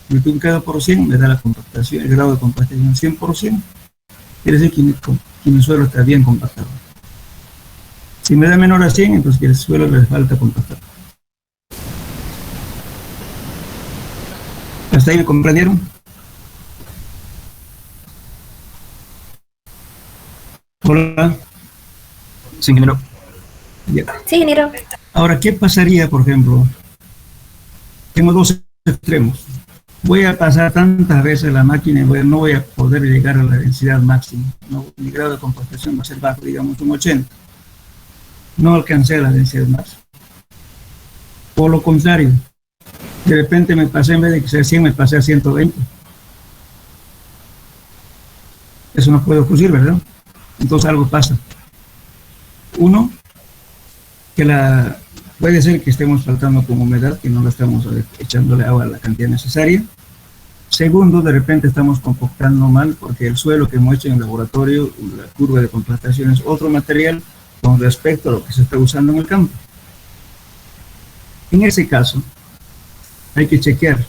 Multiplicado por 100 me da la compactación, el grado de compactación 100%. Quiere decir que mi suelo está bien compactado. Si me da menor a 100, entonces que el suelo le falta compactar. ¿Hasta ahí me comprendieron? Hola. Sí, ingeniero. Ya. Sí, ingeniero. Ahora, ¿qué pasaría, por ejemplo? Tengo dos extremos. Voy a pasar tantas veces la máquina y no voy a poder llegar a la densidad máxima. ¿No? Mi grado de compactación va a ser bajo, digamos un 80. no alcancé a la densidad máxima. Por lo contrario, de repente me pasé, en vez de que sea 100, me pasé a 120. Eso no puede ocurrir, ¿verdad? Entonces algo pasa. Uno, que puede ser que estemos faltando con humedad, que no le estamos echándole agua a la cantidad necesaria. Segundo, de repente estamos compactando mal porque el suelo que hemos hecho en el laboratorio, la curva de compactación es otro material con respecto a lo que se está usando en el campo. En ese caso, hay que chequear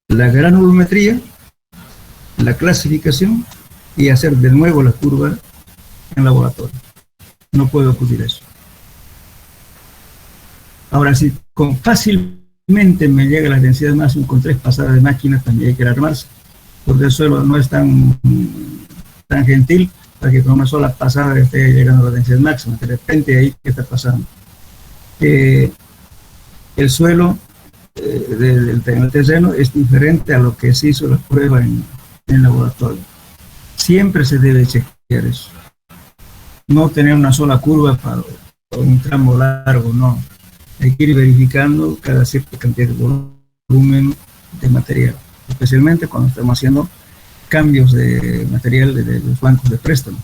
la granulometría, la clasificación y hacer de nuevo la curva en laboratorio. No puede ocurrir eso. Ahora, si fácilmente me llega la densidad máxima con 3 pasadas de máquina, también hay que alarmarse, porque el suelo no es tan gentil para que con una sola pasada esté llegando a la densidad máxima. De repente ahí, ¿qué está pasando? El suelo en el terreno es diferente a lo que se hizo la prueba en el laboratorio. Siempre se debe chequear eso. No tener una sola curva para un tramo largo, no. Hay que ir verificando cada cierta cantidad de volumen de material, especialmente cuando estamos haciendo cambios de material de los bancos de préstamo.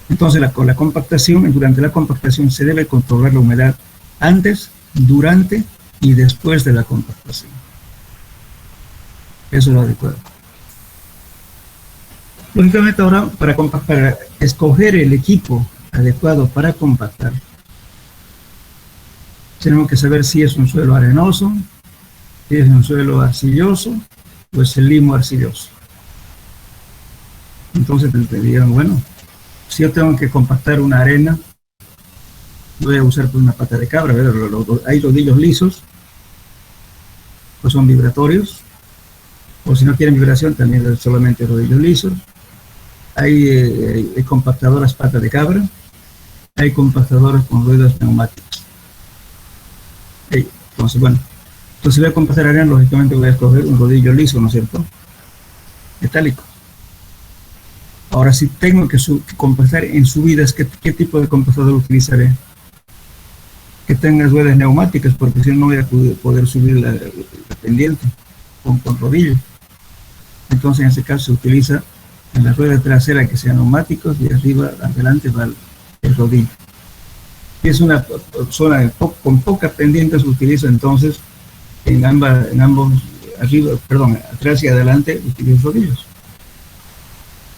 Entonces, con la compactación, durante la compactación se debe controlar la humedad antes, durante y después de la compactación. Eso es lo adecuado. Lógicamente ahora, para escoger el equipo adecuado para compactar, tenemos que saber si es un suelo arenoso, si es un suelo arcilloso o es el limo arcilloso. Entonces te dirán, bueno, si yo tengo que compactar una arena, voy a usar una pata de cabra. Hay rodillos lisos, pues son vibratorios, o si no quieren vibración, también solamente rodillos lisos. Hay compactadoras pata de cabra, hay compactadoras con ruedas neumáticas. Entonces, bueno, entonces voy a compactar arena, lógicamente voy a escoger un rodillo liso, ¿no es cierto? Metálico. Ahora, si tengo que compactar en subidas, ¿qué tipo de compactador utilizaré? Que tenga ruedas neumáticas, porque si no, no voy a poder subir la pendiente con rodillo. Entonces, en ese caso, se utiliza en la rueda trasera que sean neumáticos y arriba, adelante va el rodillo. Si es una zona con poca pendiente, se utiliza entonces en ambos, atrás y adelante, utilizo rodillos.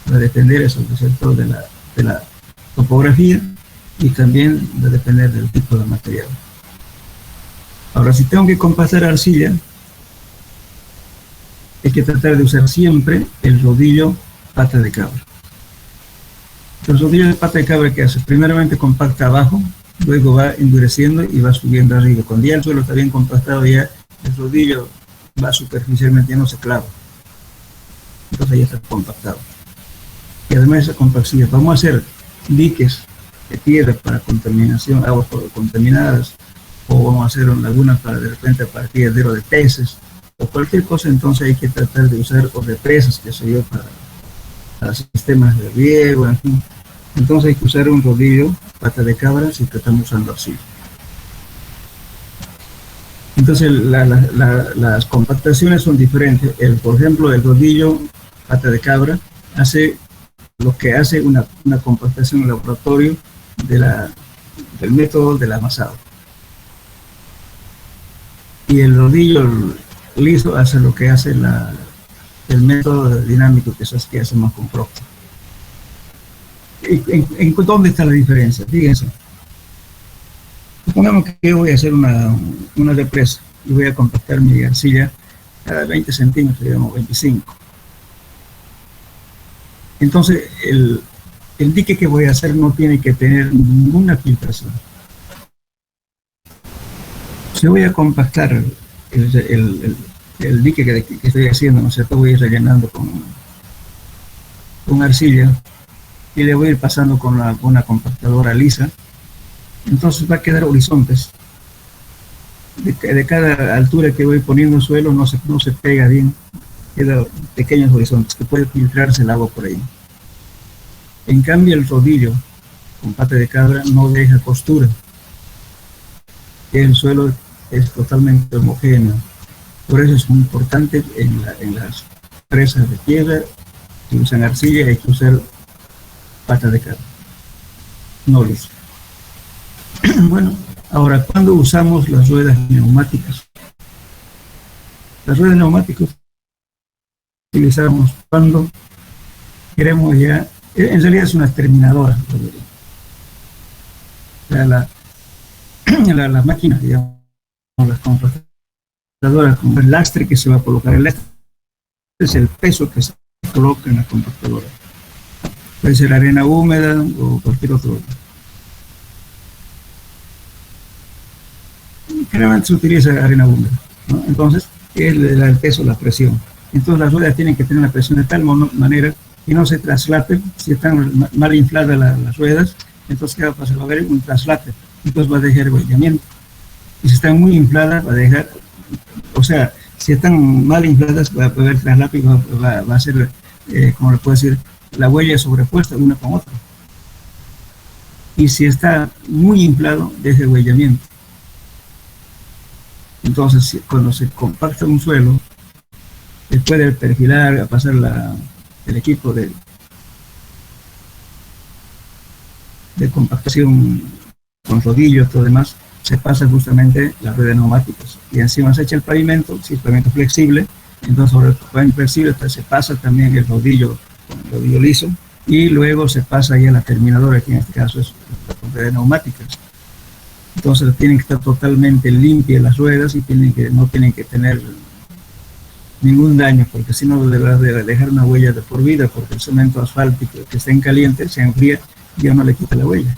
Va a depender eso, ¿cierto?, de la topografía y también va a depender del tipo de material. Ahora, si tengo que compactar arcilla, hay que tratar de usar siempre el rodillo pata de cabra. El rodillo de pata de cabra, ¿qué hace? Primeramente compacta abajo, luego va endureciendo y va subiendo arriba. Cuando ya el suelo está bien compactado, ya el rodillo va superficialmente, ya no se clava. Entonces ya está compactado. Y además de esa compacción, vamos a hacer diques de tierra para contaminación, aguas contaminadas, o vamos a hacer lagunas para de repente partir de peces, o cualquier cosa. Entonces hay que tratar de usar o represas, que se yo, para sistemas de riego, en fin. Entonces hay que usar un rodillo pata de cabra si estamos usando así. Entonces las compactaciones son diferentes. Por ejemplo, el rodillo pata de cabra hace lo que hace una compactación en laboratorio del método del amasado. Y el rodillo liso hace lo que hace el método dinámico que hacemos con Procter. ¿En dónde está la diferencia? Fíjense. Supongamos que yo voy a hacer una represa y voy a compactar mi arcilla cada 20 centímetros, digamos 25. Entonces, el dique que voy a hacer no tiene que tener ninguna filtración. Si voy a compactar el dique que estoy haciendo, ¿no es cierto? Voy a ir rellenando con arcilla y le voy a ir pasando con una compactadora lisa. Entonces va a quedar horizontes. De cada altura que voy poniendo el suelo no se pega bien. Queda pequeños horizontes que puede filtrarse el agua por ahí. En cambio, el rodillo con pata de cabra no deja costura. El suelo es totalmente homogéneo. Por eso es muy importante en las presas de piedra, si usan arcilla hay que usar pata de cabra, no liso. Bueno, ahora, ¿cuándo usamos las ruedas neumáticas? Las ruedas neumáticas utilizamos cuando queremos ya, en realidad es una terminadora. O sea, la máquina, digamos, las compactadoras, con el lastre que se va a colocar, el lastre es el peso que se coloca en la compactadora. Puede ser arena húmeda o cualquier otro. Generalmente se utiliza arena húmeda, ¿no? Entonces, es el peso, la presión. Entonces las ruedas tienen que tener una presión de tal manera que no se traslapen. Si están mal infladas las ruedas, entonces ¿qué va a pasar? Va a haber un traslape, entonces va a dejar huellamiento. Y si están muy infladas, va a dejar, o sea, si están mal infladas, va a haber traslape y va a ser, como le puedo decir, la huella sobrepuesta una con otra. Y si está muy inflado, deja huellamiento. Entonces, cuando se compacta un suelo, después de perfilar, a pasar el equipo de compactación con rodillos, todo demás, se pasa justamente las ruedas neumáticas. Y encima se echa el pavimento, si el pavimento es flexible, entonces sobre el pavimento flexible se pasa también el rodillo con el rodillo liso, y luego se pasa ya la terminadora, que en este caso es las ruedas neumáticas. Entonces tienen que estar totalmente limpias las ruedas y no tienen que tener ningún daño, porque si no deberás de dejar una huella de por vida, porque el cemento asfáltico que está en caliente se enfría y ya no le quita la huella.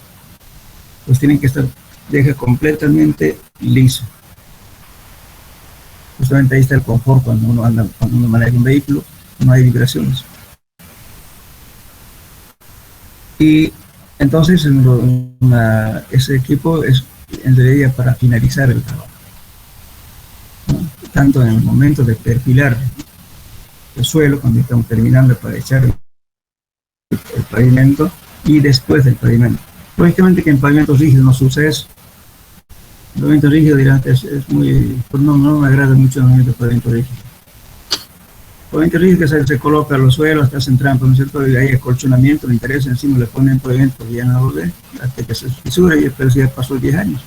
Pues tienen que estar, deja completamente liso. Justamente ahí está el confort cuando uno maneja un vehículo, no hay vibraciones. Y entonces ese equipo es en realidad para finalizar el trabajo, ¿no? Tanto en el momento de perfilar el suelo, cuando estamos terminando para echar el pavimento, y después del pavimento. Lógicamente que en pavimentos rígidos no se usa eso. El pavimento rígido, dirán, es muy, pues no me agrada mucho el pavimento rígido. El pavimento rígido que se coloca los suelos, hasta hacen trampas, ¿no es cierto? Y hay acolchonamiento, le interesa, encima le ponen pavimento y ya no lo ve, hasta que se fisura, pero ya pasó 10 años.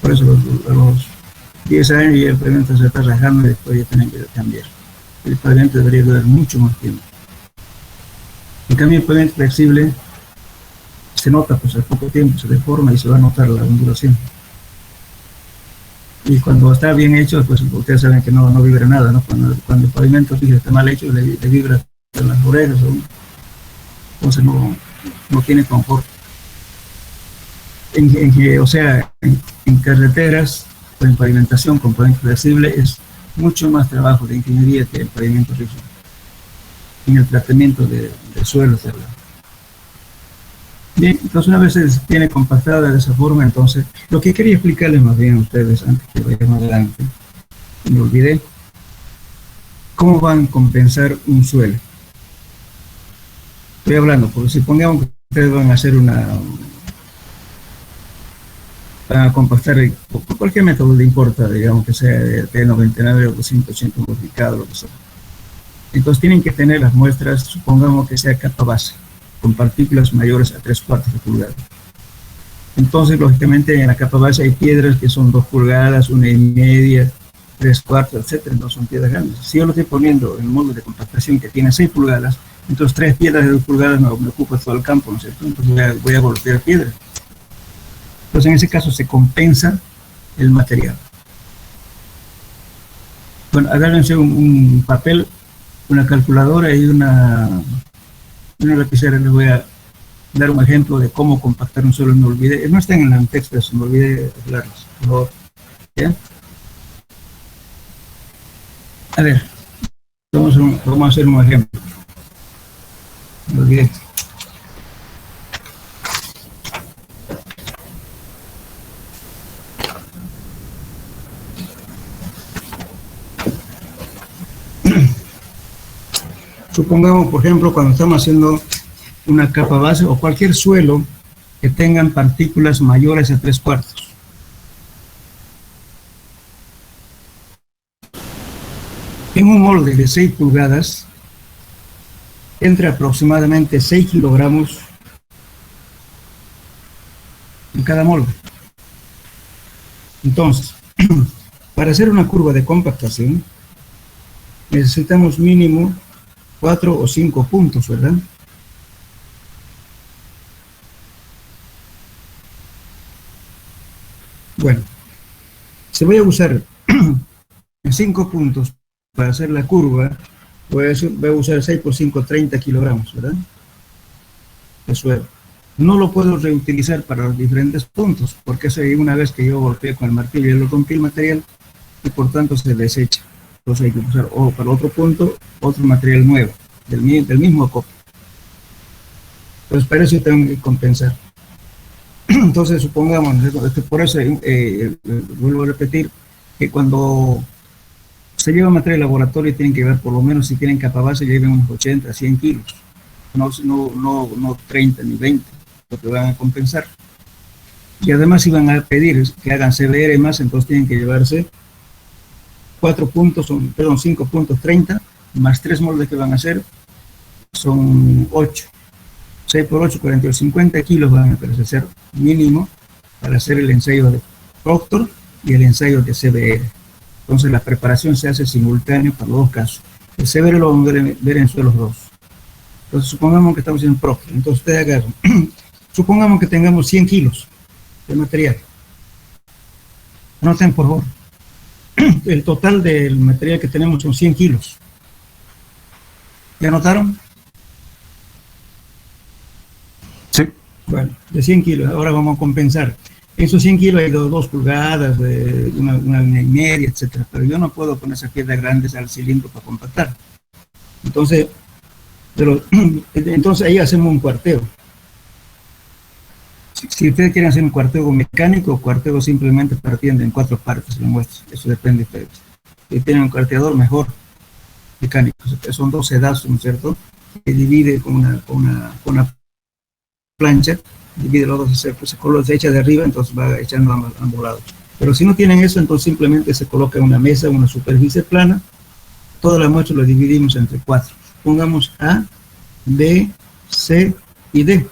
Por eso a los 10 años ya el pavimento se está rajando y después ya tienen que cambiar. El pavimento debería durar mucho más tiempo. En cambio, el pavimento flexible se nota, pues al poco tiempo se deforma y se va a notar la ondulación. Y cuando está bien hecho, pues ustedes saben que no vibra nada, ¿no? Cuando el pavimento está mal hecho, le vibra en las orejas, entonces no tiene confort. O sea, en carreteras o en pavimentación con pavimento flexible es mucho más trabajo de ingeniería que el pavimento rígido. En el tratamiento de suelos, ¿verdad? Bien, entonces una vez se tiene compactada de esa forma, entonces lo que quería explicarles más bien a ustedes antes que vayamos adelante, me olvidé, ¿cómo van a compensar un suelo? Estoy hablando, porque si pongamos que ustedes van a hacer van a compactar por cualquier método, le importa, digamos que sea de T99 o 280 modificado, lo que sea. Entonces tienen que tener las muestras, supongamos que sea capa base, con partículas mayores a 3/4 de pulgada. Entonces, lógicamente, en la capa base hay piedras que son 2 pulgadas, 1,5, 3/4, etc. No son piedras grandes. Si yo lo estoy poniendo en el módulo de compactación que tiene 6 pulgadas, entonces 3 piedras de 2 pulgadas me ocupa todo el campo, ¿no es cierto? Entonces voy a golpear piedras. Entonces, en ese caso se compensa el material. Bueno, agárrense un papel, una calculadora y una lapicera. Les voy a dar un ejemplo de cómo compactar un suelo. Me olvidé, no están en el texto, me olvidé hablarles. ¿Ya? A ver, vamos a hacer un ejemplo. Me olvidé. Supongamos, por ejemplo, cuando estamos haciendo una capa base o cualquier suelo que tengan partículas mayores a 3/4. En un molde de 6 pulgadas, entra aproximadamente 6 kilogramos en cada molde. Entonces, para hacer una curva de compactación, necesitamos mínimo 4 o 5 puntos, ¿verdad? Bueno, si voy a usar 5 puntos para hacer la curva, voy a usar 6 por 5, 30 kilogramos, ¿verdad? De suelo. No lo puedo reutilizar para los diferentes puntos, porque eso una vez que yo golpeé con el martillo y lo rompí el material, y por tanto se desecha. Entonces hay que usar para otro punto, otro material nuevo, del mismo acopio. Entonces para eso tengo que compensar. Entonces supongamos, por eso vuelvo a repetir, que cuando se lleva material al laboratorio tienen que llevar, por lo menos si tienen capa base, lleven unos 80, 100 kilos, no 30 ni 20, porque van a compensar. Y además si van a pedir que hagan CBR más, entonces tienen que llevarse 5 puntos 30, más 3 moldes que van a hacer, son 8. 6 por 8, 48, 50 kilos van a precisar mínimo para hacer el ensayo de Proctor y el ensayo de CBR. Entonces la preparación se hace simultáneo para los dos casos. El CBR lo vamos a ver en suelos 2. Entonces supongamos que estamos en Proctor. Entonces ustedes agarran. Supongamos que tengamos 100 kilos de material. Anoten por favor. El total del material que tenemos son 100 kilos. ¿Ya anotaron? Sí. Bueno, de 100 kilos, ahora vamos a compensar. Esos 100 kilos hay 2 pulgadas, una y media, etcétera. Pero yo no puedo poner esas piedras grandes al cilindro para compactar. Entonces, entonces ahí hacemos un cuarteo. Si ustedes quieren hacer un cuarteo mecánico o cuarteo simplemente partiendo en 4 partes, lo muestro. Eso depende de ustedes. Si tienen un cuarteador, mejor. Mecánico. Son 2 sedazos, ¿no es cierto? Que divide con una plancha, divide los dos, se echa de arriba, entonces va echando a ambos lados. Pero si no tienen eso, entonces simplemente se coloca una mesa, una superficie plana, toda la muestra lo dividimos entre 4. Pongamos A, B, C y D.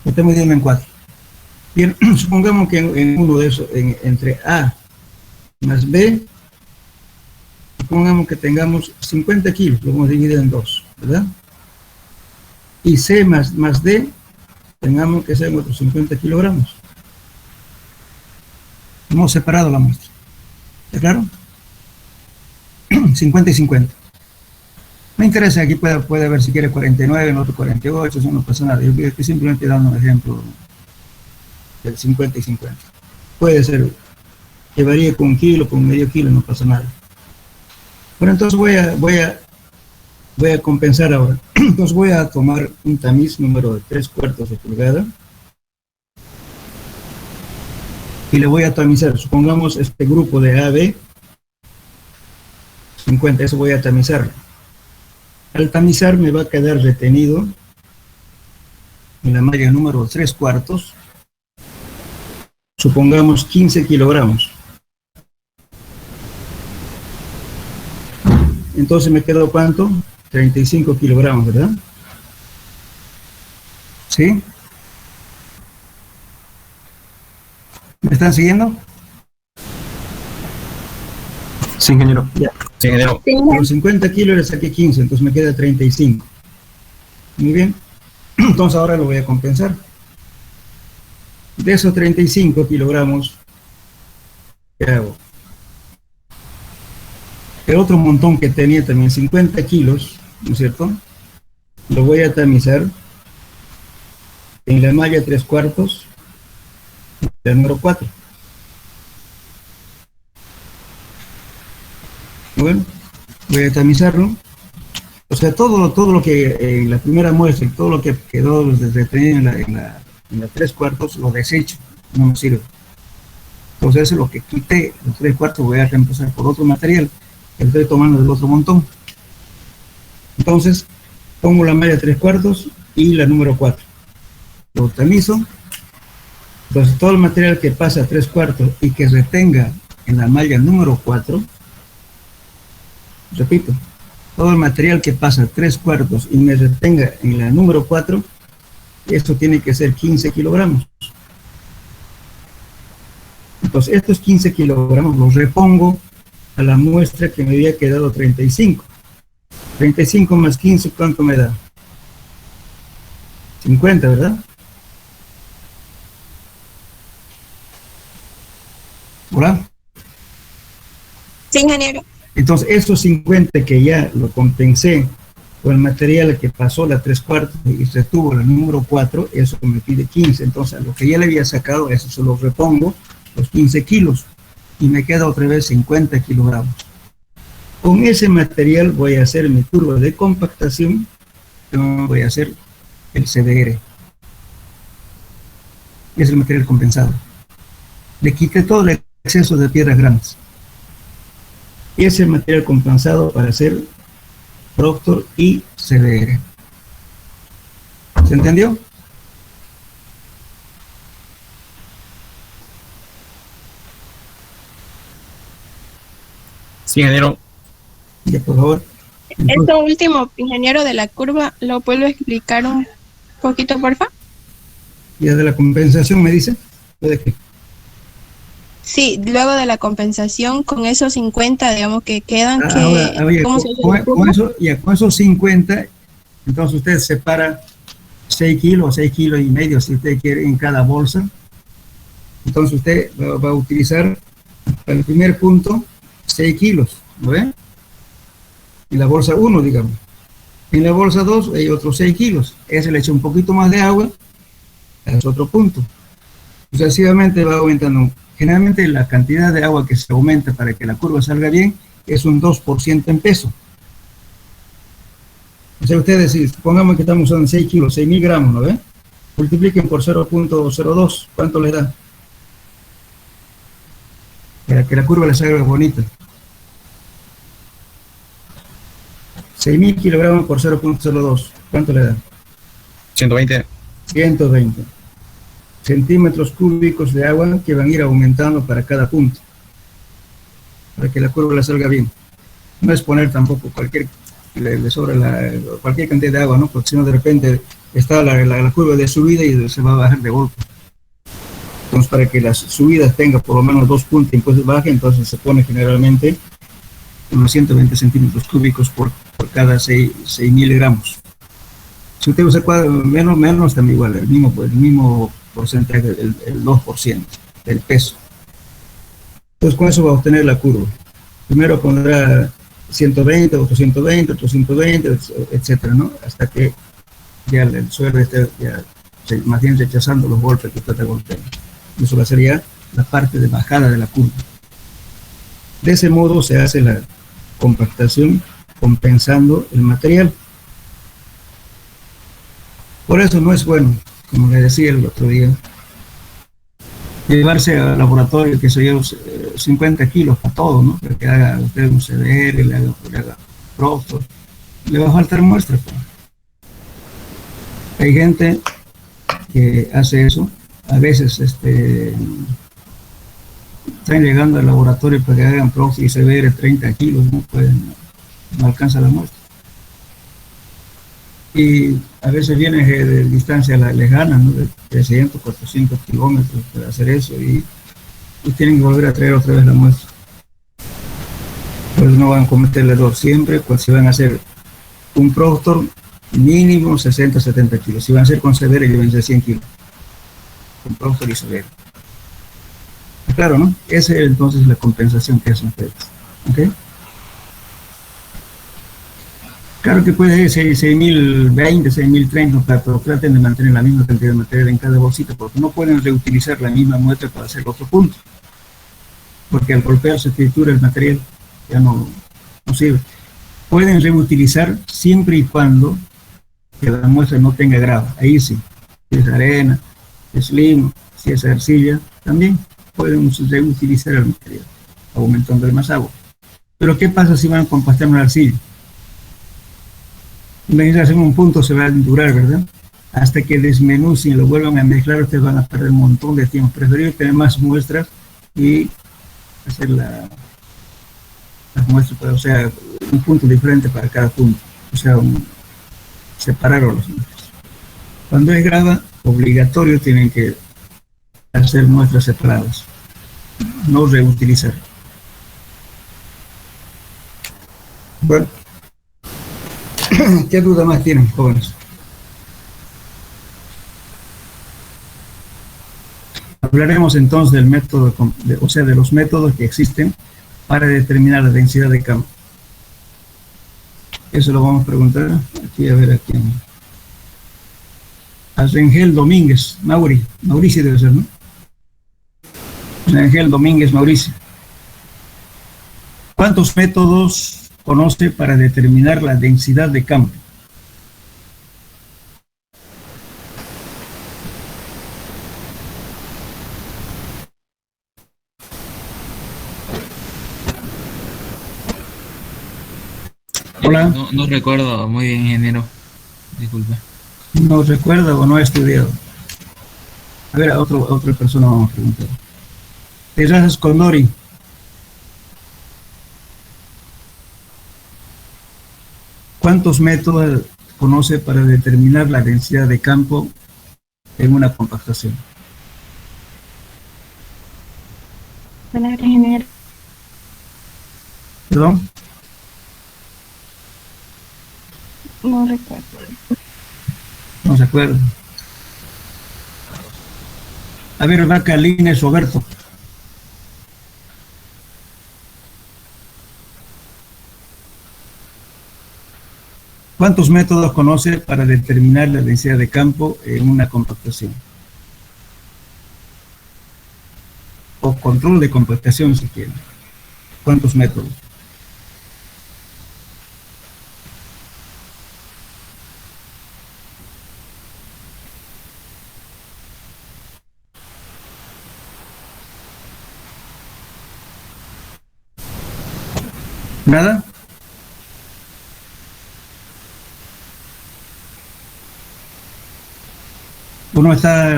Estamos dividiendo en 4. Bien, supongamos que en uno de esos, entre A más B, supongamos que tengamos 50 kilos, lo vamos a dividir en 2, ¿verdad? Y C más D, tengamos que ser otros 50 kilogramos. Hemos separado la muestra. ¿Está claro? 50 y 50. Me interesa, aquí puede haber si quiere 49, en otro 48, eso no pasa nada. Yo estoy simplemente dando un ejemplo del 50 y 50. Puede ser que varíe con 1 kilo, con medio kilo, no pasa nada. Bueno, entonces voy a compensar ahora. Entonces voy a tomar un tamiz número de 3/4 de pulgada y le voy a tamizar. Supongamos este grupo de AB 50, eso voy a tamizarlo. Al tamizar me va a quedar retenido en la malla número 3/4, supongamos 15 kilogramos. Entonces me quedó ¿cuánto? 35 kilogramos, ¿verdad? ¿Sí? ¿Me están siguiendo? Sí, ingeniero. Ya. Sí, ingeniero. De los 50 kilos le saqué 15, entonces me queda 35. Muy bien. Entonces ahora lo voy a compensar. De esos 35 kilogramos, ¿qué hago? El otro montón que tenía también 50 kilos, ¿no es cierto? Lo voy a tamizar en la malla 3/4, la número 4. Bueno, voy a tamizarlo. O sea, todo lo que en la primera muestra, todo lo que quedó retenido en la 3/4, lo desecho, no me sirve. Entonces eso es lo que quité, los 3/4 voy a reemplazar por otro material que estoy tomando del otro montón. Entonces pongo la malla 3/4 y la número 4. lo tamizo. Entonces todo el material que pasa a 3/4 y que retenga en la malla número 4, repito, todo el material que pasa a 3/4 y me retenga en la número 4, esto tiene que ser 15 kilogramos. Entonces estos 15 kilogramos los repongo a la muestra que me había quedado 35. 35 más 15, ¿cuánto me da? 50, ¿verdad? ¿Hola? Sí, ingeniero. Entonces, esos 50 que ya lo compensé con el material que pasó la 3/4 y retuvo la número 4, eso me pide 15. Entonces, a lo que ya le había sacado, eso se lo repongo, los 15 kilos, y me queda otra vez 50 kilogramos. Con ese material voy a hacer mi curva de compactación, voy a hacer el CDR. Es el material compensado. Le quité todo el exceso de piedras grandes. Y es el material compensado para hacer Proctor y CDR. ¿Se entendió? Sí, ingeniero. Ya, por favor. Entonces, Esto último, ingeniero, de la curva, ¿lo puedo explicar un poquito, porfa? ya de la compensación me dice. ¿De qué? Sí, luego de la compensación, con esos 50, digamos, que quedan, ¿cómo se hace? Con esos 50, entonces usted separa 6 kilos, 6 kilos y medio, si usted quiere, en cada bolsa. Entonces usted va a utilizar para el primer punto 6 kilos, ¿no ve? En la bolsa 1, digamos. En la bolsa 2 hay otros 6 kilos. Ese le echa un poquito más de agua, es otro punto. Sucesivamente va aumentando. Generalmente la cantidad de agua que se aumenta para que la curva salga bien es un 2% en peso. O sea, ustedes, si pongamos que estamos usando 6 kilos, 6.000 gramos, ¿no ve? Multipliquen por 0.02, ¿cuánto le da? Para que la curva le salga bonita. 6.000 kilogramos por 0.02, ¿cuánto le da? 120. 120 centímetros cúbicos de agua que van a ir aumentando para cada punto, para que la curva le salga bien. No es poner tampoco cualquier, le sobra cualquier cantidad de agua, ¿no? Porque si no, de repente está la curva de subida y se va a bajar de golpe. Entonces, para que las subidas tengan por lo menos 2 puntos y después baje, entonces se pone generalmente unos 120 centímetros cúbicos por cada 6.000 gramos. Si usted usa menos también igual, el mismo porcentaje, el 2% del peso. Entonces con eso va a obtener la curva. Primero pondrá 120, otro 120, otro 120, etcétera, ¿no? Hasta que ya el suelo esté más bien rechazando los golpes que usted está golpeando. Eso va a ser ya la parte de bajada de la curva. De ese modo se hace la compactación compensando el material. Por eso no es bueno, como le decía el otro día, llevarse al laboratorio, que se lleve 50 kilos para todo, ¿no? Para que haga usted un CDR, le haga Proctor, le va a faltar muestras. Pues. Hay gente que hace eso, a veces están llegando al laboratorio para que hagan Proctor y CDR 30 kilos, no alcanza la muestra. Y a veces vienen de distancia lejana, ¿no? De 300, 400 kilómetros para hacer eso y tienen que volver a traer otra vez la muestra. Pues no van a cometer el error siempre, pues si van a hacer un Proctor mínimo 60, 70 kilos. Si van a hacer con CDR, llévense 100 kilos. Con Proctor y CDR. Claro, ¿no? Esa es entonces la compensación que hacen ustedes. ¿Ok? Claro que puede ser 6.020, 6.030, pero traten de mantener la misma cantidad de material en cada bolsita, porque no pueden reutilizar la misma muestra para hacer otro punto. Porque al golpear se tritura el material, ya no sirve. Pueden reutilizar siempre y cuando que la muestra no tenga grava. Ahí sí, si es arena, si es limo, si es arcilla, también pueden reutilizar el material, aumentando más agua. Pero ¿qué pasa si van a compactar una arcilla? Imagínense, en un punto se va a durar, ¿verdad? hasta que desmenucen y lo vuelvan a mezclar, ustedes van a perder un montón de tiempo. Preferible tener más muestras y hacer las muestras, o sea, un punto diferente para cada punto, o sea, separar los muestras. Cuando es grava, obligatorio tienen que hacer muestras separadas, no reutilizar. Bueno, ¿qué duda más tienen, jóvenes? Hablaremos entonces del método, o sea, de los métodos que existen para determinar la densidad de campo. Eso lo vamos a preguntar aquí, a ver a quién. A Rengel Domínguez, Mauricio debe ser, ¿no? Rengel Domínguez, Mauricio. ¿Cuántos métodos conoce para determinar la densidad de campo? Hola. No recuerdo muy bien, ingeniero. Disculpe. No recuerda o no ha estudiado. A ver, a otra persona vamos a preguntar. Terrazas Condori. ¿Cuántos métodos conoce para determinar la densidad de campo en una compactación? Palabra ingeniero. ¿Perdón? No recuerdo. No se acuerda. A ver, Vaca, Lines, Roberto. ¿Cuántos métodos conoce para determinar la densidad de campo en una compactación? O control de compactación, si quieren. ¿Cuántos métodos? ¿Nada? Uno está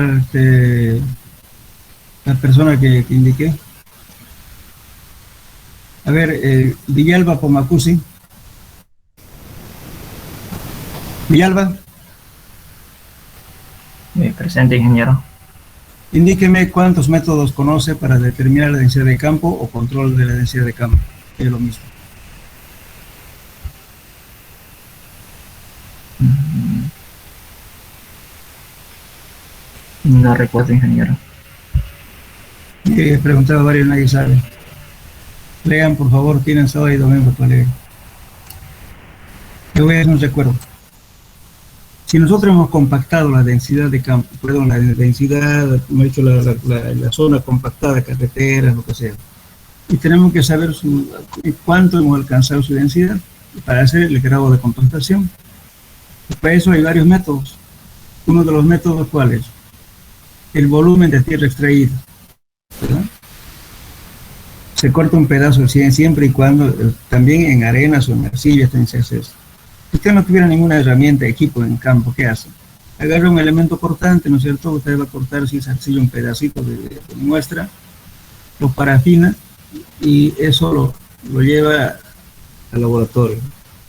la persona que indiqué. A ver, Villalba Pomacusi. Villalba. Presente, ingeniero. Indíqueme cuántos métodos conoce para determinar la densidad de campo o control de la densidad de campo. Es lo mismo. No recuerdo, ingeniero. He preguntado a varios, nadie sabe. Lean, por favor, tienen sábado y domingo para leer. Yo voy a hacer un recuerdo. Si nosotros hemos compactado la densidad de campo, perdón, la densidad, hemos hecho la zona compactada, carreteras, lo que sea, y tenemos que saber cuánto hemos alcanzado su densidad para hacer el grado de compactación. Para eso hay varios métodos. Uno de los métodos, ¿cuál es? El volumen de tierra extraída, ¿verdad? Se corta un pedazo siempre y cuando, también en arenas o en arcillas también se hace eso. Si usted no tuviera ninguna herramienta, equipo en campo, ¿qué hace? Agarra un elemento cortante, ¿no es cierto? Usted va a cortar, si es arcilla, un pedacito de muestra, lo parafina y eso lo lleva al laboratorio.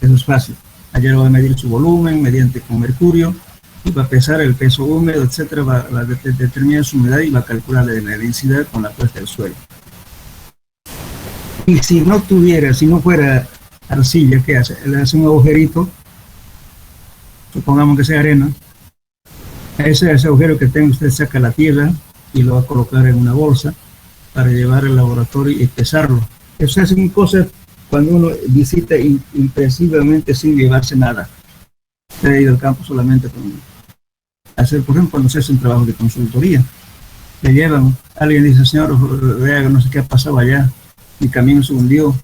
Eso es fácil. Allá va a medir su volumen mediante con mercurio, y va a pesar el peso húmedo, etcétera, va a determinar su humedad y va a calcular la densidad con la puesta del suelo. Y si no fuera arcilla, ¿qué hace? Le hace un agujerito, supongamos que sea arena, a ese agujero que tenga usted saca la tierra y lo va a colocar en una bolsa para llevar al laboratorio y pesarlo. Eso se hacen cosas cuando uno visita impresivamente sin llevarse nada. Se ha ido al campo solamente con hacer, por ejemplo, cuando se hace un trabajo de consultoría. Le llevan, alguien dice, señor, vea, no sé qué ha pasado allá, mi camino se hundió.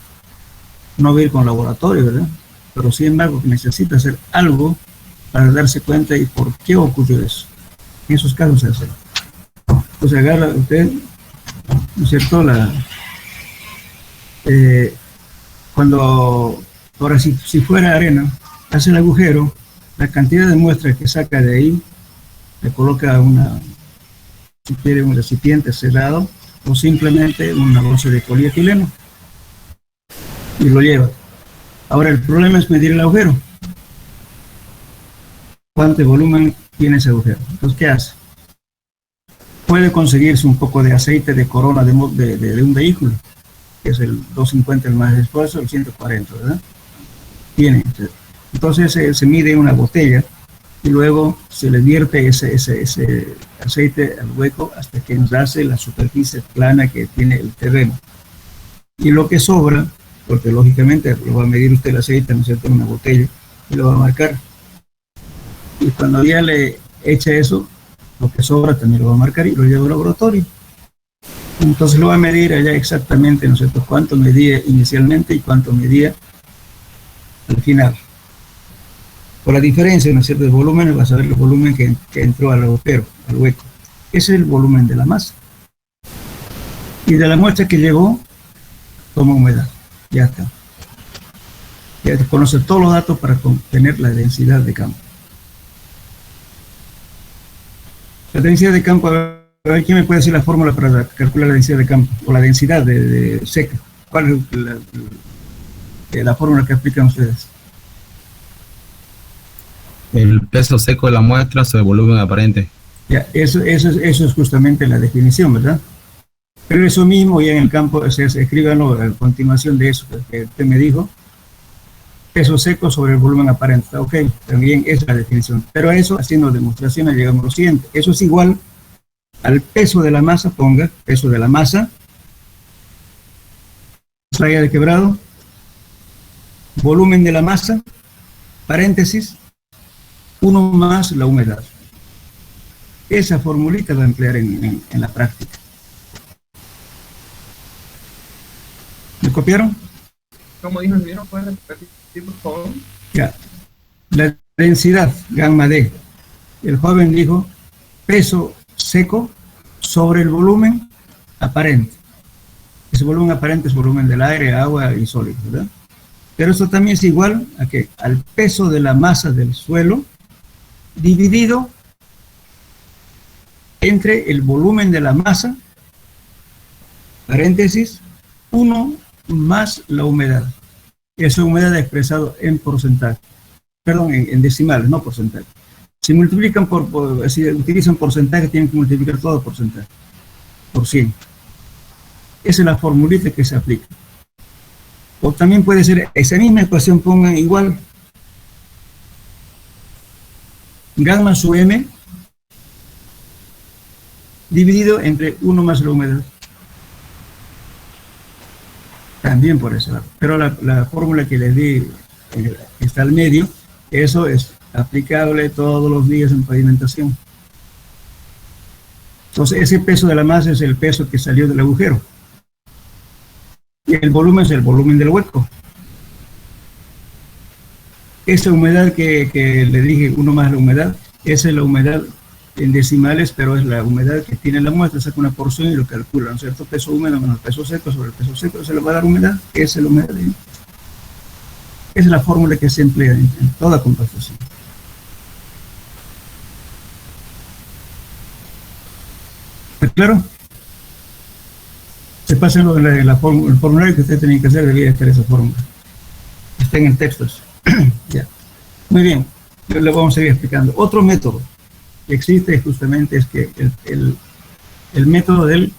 No va a ir con laboratorio, ¿verdad? Pero sin embargo necesita hacer algo para darse cuenta y por qué ocurrió eso. En esos casos se hace. Entonces agarra usted, ¿no es cierto? Ahora si fuera arena, hace el agujero, la cantidad de muestras que saca de ahí le coloca si quiere, un recipiente cerrado o simplemente una bolsa de polietileno y lo lleva. Ahora el problema es medir el agujero. ¿Cuánto volumen tiene ese agujero? Entonces, ¿qué hace? Puede conseguirse un poco de aceite de corona de un vehículo, que es el 250 el más esfuerzo, el 140, ¿verdad? Tiene. Entonces se mide una botella y luego se le vierte ese aceite al hueco hasta que enlace la superficie plana que tiene el terreno. Y lo que sobra, porque lógicamente lo va a medir usted el aceite, ¿no es cierto?, en una botella y lo va a marcar. Y cuando ya le echa eso, lo que sobra también lo va a marcar y lo lleva al laboratorio. Entonces lo va a medir allá exactamente, ¿no es cierto?, cuánto medía inicialmente y cuánto medía al final. Por la diferencia, ¿no es cierto?, de volumen, vas a ver el volumen que entró al agujero, al hueco. Ese es el volumen de la masa. Y de la muestra que llegó, toma humedad. Ya está. Ya te conoce todos los datos para obtener la densidad de campo. La densidad de campo, a ver, ¿quién me puede decir la fórmula para calcular la densidad de campo? O la densidad de seca. ¿Cuál es la fórmula que aplican ustedes? El peso seco de la muestra sobre el volumen aparente. Ya, eso es justamente la definición, ¿verdad? Pero eso mismo ya en el campo, escríbanlo a continuación de eso que usted me dijo. Peso seco sobre el volumen aparente. Ok, también es la definición. Pero a eso, haciendo demostraciones, llegamos a lo siguiente. Eso es igual al peso de la masa, ponga, peso de la masa, raya de quebrado, volumen de la masa, paréntesis, 1 más la humedad. Esa formulita va a emplear en la práctica. ¿Me copiaron? ¿Cómo dijo el viejo? ¿Puedes repetir, por favor? Ya. La densidad, gamma D. El joven dijo peso seco sobre el volumen aparente. Ese volumen aparente es volumen del aire, agua y sólido, ¿verdad? Pero esto también es igual a que al peso de la masa del suelo dividido entre el volumen de la masa, paréntesis, 1 más la humedad. Esa humedad es expresado en porcentaje, perdón, en decimales, no porcentaje. Si multiplican si utilizan porcentaje, tienen que multiplicar todo porcentaje, por 100. Esa es la formulita que se aplica. O también puede ser, esa misma ecuación pongan igual, gamma sub m dividido entre 1 más la humedad. También por eso. Pero la fórmula que les di, que está al medio, eso es aplicable todos los días en pavimentación. Entonces ese peso de la masa es el peso que salió del agujero. Y el volumen es el volumen del hueco. Esa humedad que le dije, 1 más la humedad, esa es la humedad en decimales, pero es la humedad que tiene la muestra, saca una porción y lo calcula, ¿no es cierto? Peso húmedo menos peso seco sobre el peso seco, se le va a dar humedad, esa es la humedad. Esa es la fórmula que se emplea en toda compactación. ¿Está claro? Se pasa el formulario que usted tenía que hacer, debía estar esa fórmula. Está en el texto. Ya. Muy bien, yo le vamos a seguir explicando. Otro método que existe justamente es que el método del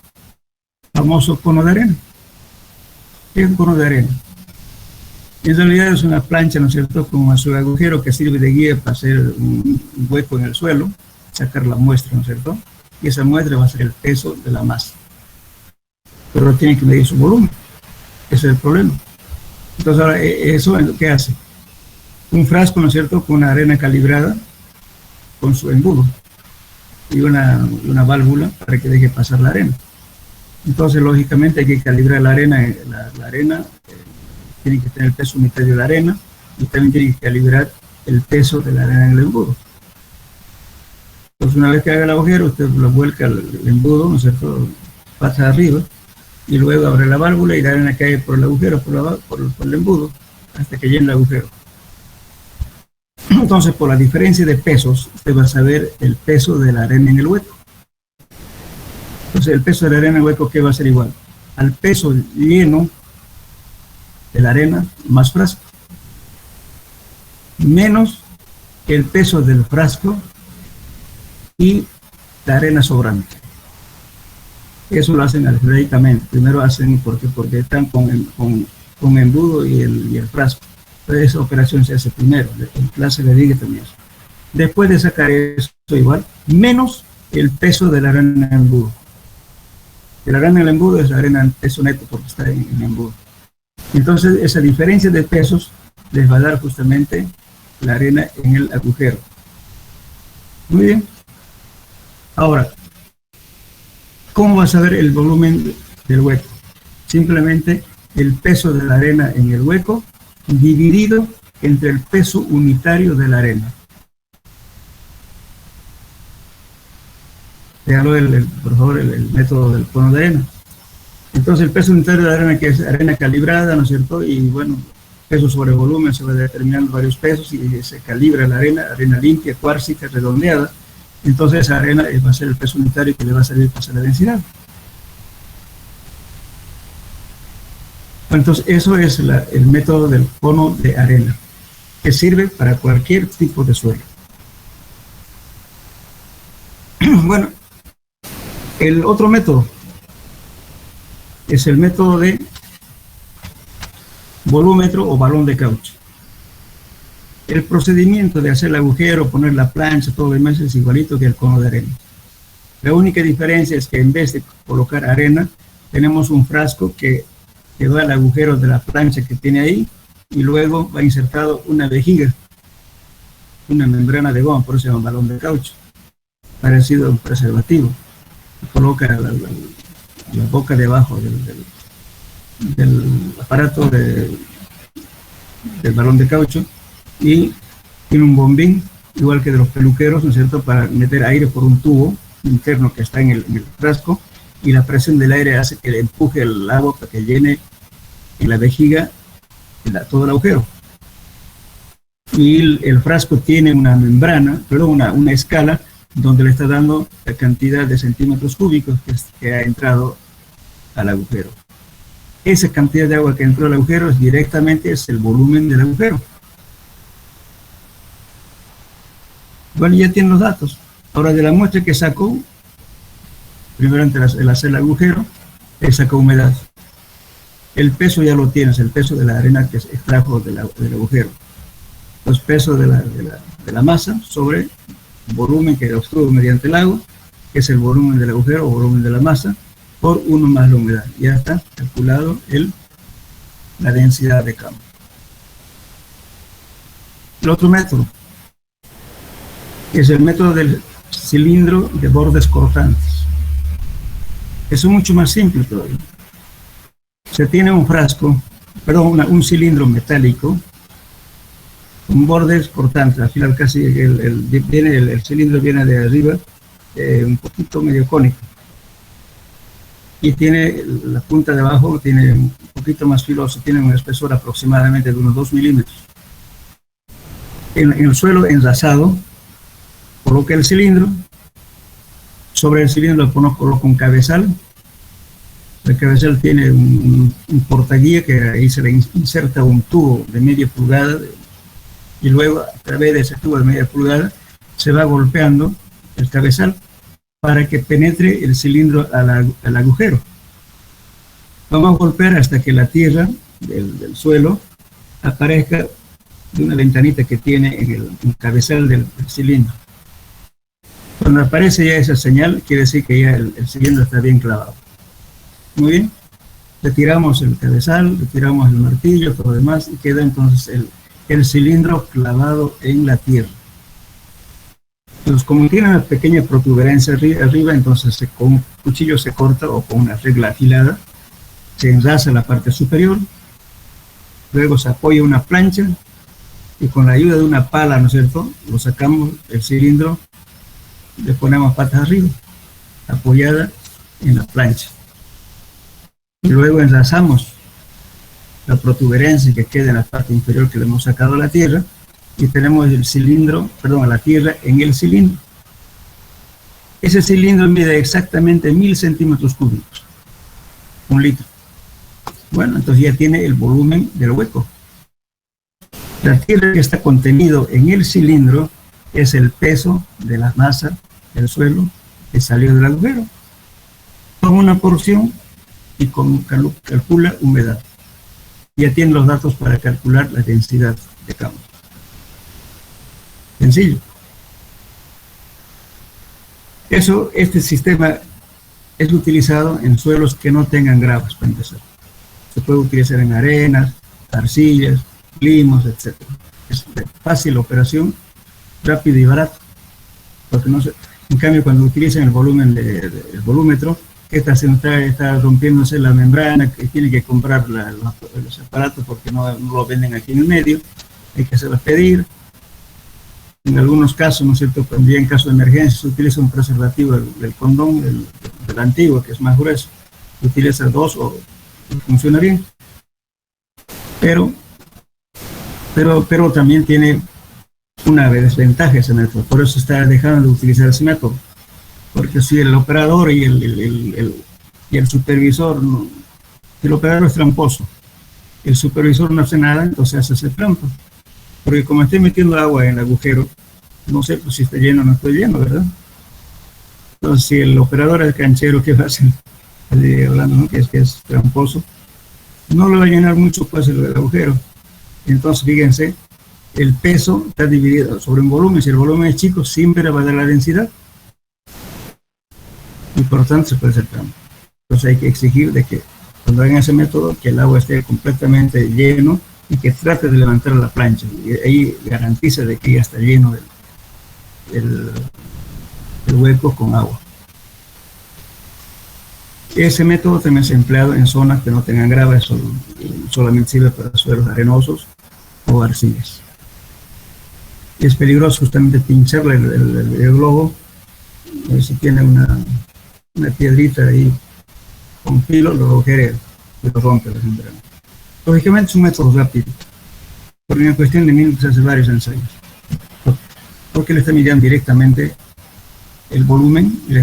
famoso cono de arena. ¿Qué es un cono de arena? En realidad es una plancha, ¿no es cierto?, con su agujero que sirve de guía para hacer un hueco en el suelo, sacar la muestra, ¿no es cierto? Y esa muestra va a ser el peso de la masa. Pero tiene que medir su volumen. Ese es el problema. Entonces ahora, ¿eso qué hace? Un frasco, ¿no es cierto?, con una arena calibrada, con su embudo, y una válvula para que deje pasar la arena. Entonces, lógicamente, hay que calibrar la arena. La arena tiene que tener el peso unitario de la arena, y también tiene que calibrar el peso de la arena en el embudo. Entonces, una vez que haga el agujero, usted lo vuelca el embudo, ¿no es cierto?, pasa arriba, y luego abre la válvula y la arena cae por el agujero, por el embudo, hasta que llene el agujero. Entonces, por la diferencia de pesos, usted va a saber el peso de la arena en el hueco. Entonces, el peso de la arena en el hueco, ¿qué va a ser igual? Al peso lleno de la arena más frasco, menos el peso del frasco y la arena sobrante. Eso lo hacen algebraicamente. Primero hacen porque están con embudo y el frasco. Entonces, esa operación se hace primero. En clase le dije también eso. Después de sacar eso igual, menos el peso de la arena en el embudo. La arena en el embudo es la arena en peso neto porque está en embudo. Entonces, esa diferencia de pesos les va a dar justamente la arena en el agujero. Muy bien. Ahora, ¿cómo vas a ver el volumen del hueco? Simplemente el peso de la arena en el hueco dividido entre el peso unitario de la arena. Déjalo por favor, el método del cono de arena. Entonces el peso unitario de la arena, que es arena calibrada, ¿no es cierto? Y bueno, peso sobre volumen, se va determinando varios pesos y se calibra la arena limpia, cuárcica, redondeada. Entonces esa arena va a ser el peso unitario que le va a servir para hacer la densidad. Entonces eso es el método del cono de arena, que sirve para cualquier tipo de suelo. Bueno, el otro método es el método de volúmetro o balón de caucho. El procedimiento de hacer el agujero, poner la plancha, todo lo demás es igualito que el cono de arena. La única diferencia es que en vez de colocar arena, tenemos un frasco que va al agujero de la plancha que tiene ahí y luego va insertado una vejiga, una membrana de goma, por eso se llama balón de caucho, parecido a un preservativo. Coloca la boca debajo del aparato del balón de caucho y tiene un bombín, igual que de los peluqueros, ¿no es cierto?, para meter aire por un tubo interno que está en el frasco, y la presión del aire hace que le empuje el agua para que llene en la vejiga todo el agujero. Y el frasco tiene una membrana, perdón, una escala donde le está dando la cantidad de centímetros cúbicos que ha entrado al agujero. Esa cantidad de agua que entró al agujero es el volumen del agujero. Bueno, ya tienen los datos. Ahora, de la muestra que sacó, primero antes de hacer el agujero, él sacó humedad. El peso ya lo tienes, el peso de la arena que se extrajo del agujero. Los pesos de la masa sobre volumen que obtuvo mediante el agua, que es el volumen del agujero o volumen de la masa, por 1 más la humedad. Ya está calculado la densidad de campo. El otro método es el método del cilindro de bordes cortantes. Eso es mucho más simple todavía. Se tiene un frasco, perdón, un cilindro metálico con bordes cortantes. Al final casi el cilindro viene de arriba, un poquito medio cónico. Y tiene la punta de abajo, tiene un poquito más filoso, tiene un espesor aproximadamente de unos 2 milímetros. En el suelo enlazado, coloca el cilindro, sobre el cilindro coloca un cabezal. El cabezal tiene un portaguía que ahí se le inserta un tubo de media pulgada y luego a través de ese tubo de media pulgada se va golpeando el cabezal para que penetre el cilindro al agujero. Vamos a golpear hasta que la tierra del suelo aparezca de una ventanita que tiene en el cabezal del cilindro. Cuando aparece ya esa señal, quiere decir que ya el cilindro está bien clavado. Muy bien. Retiramos el cabezal, retiramos el martillo, todo lo demás, y queda entonces el cilindro clavado en la tierra. Entonces, como tiene una pequeña protuberancia arriba, entonces con un cuchillo se corta o con una regla afilada, se enlaza la parte superior, luego se apoya una plancha y con la ayuda de una pala, ¿no es cierto?, lo sacamos el cilindro, le ponemos patas arriba, apoyada en la plancha. Y luego enlazamos la protuberancia que queda en la parte inferior que le hemos sacado a la tierra y tenemos el cilindro, perdón, la tierra en el cilindro. Ese cilindro mide exactamente 1000 centímetros cúbicos, 1 litro. Bueno, entonces ya tiene el volumen del hueco. La tierra que está contenido en el cilindro es el peso de la masa del suelo que salió del agujero. Toma una porción y calcula humedad. Ya tiene los datos para calcular la densidad de campo. Sencillo. Este sistema es utilizado en suelos que no tengan gravas, para empezar. Se puede utilizar en arenas, arcillas, limos, etc. Es de fácil operación, rápido y barato. Porque no se, en cambio, cuando utilizan el volumen el volúmetro, ¿qué está haciendo? Está rompiéndose la membrana, que tiene que comprar los aparatos porque no lo venden aquí en el medio, hay que hacerlos pedir. En algunos casos, ¿no es cierto?, también en caso de emergencia se utiliza un preservativo del condón, del antiguo, que es más grueso. Se utiliza 2 o funciona bien. Pero también tiene una desventaja ese método. Por eso está dejando de utilizar ese método. Porque si el operador y el supervisor, el operador es tramposo, el supervisor no hace nada, entonces hace trampa. Porque como estoy metiendo agua en el agujero, no sé pues, si está lleno o no estoy lleno, ¿verdad? Entonces, si el operador es canchero, ¿qué va a hacer? Hablando, ¿no? que es tramposo, no le va a llenar mucho pues el agujero. Entonces, fíjense, el peso está dividido sobre un volumen. Si el volumen es chico, siempre va a dar la densidad. Y por lo tanto, se puede hacer trampa. Entonces, hay que exigir de que cuando hagan ese método, que el agua esté completamente lleno y que trate de levantar la plancha. Y ahí garantiza de que ya está lleno el hueco con agua. Ese método también es empleado en zonas que no tengan grava, solamente sirve para suelos arenosos o arcillas. Es peligroso justamente pincharle el globo, si tiene una piedrita ahí con filo, lo agujere y lo rompe la membrana. Lógicamente es un método rápido, porque en cuestión de minutos se hace varios ensayos, porque le está midiendo directamente el volumen y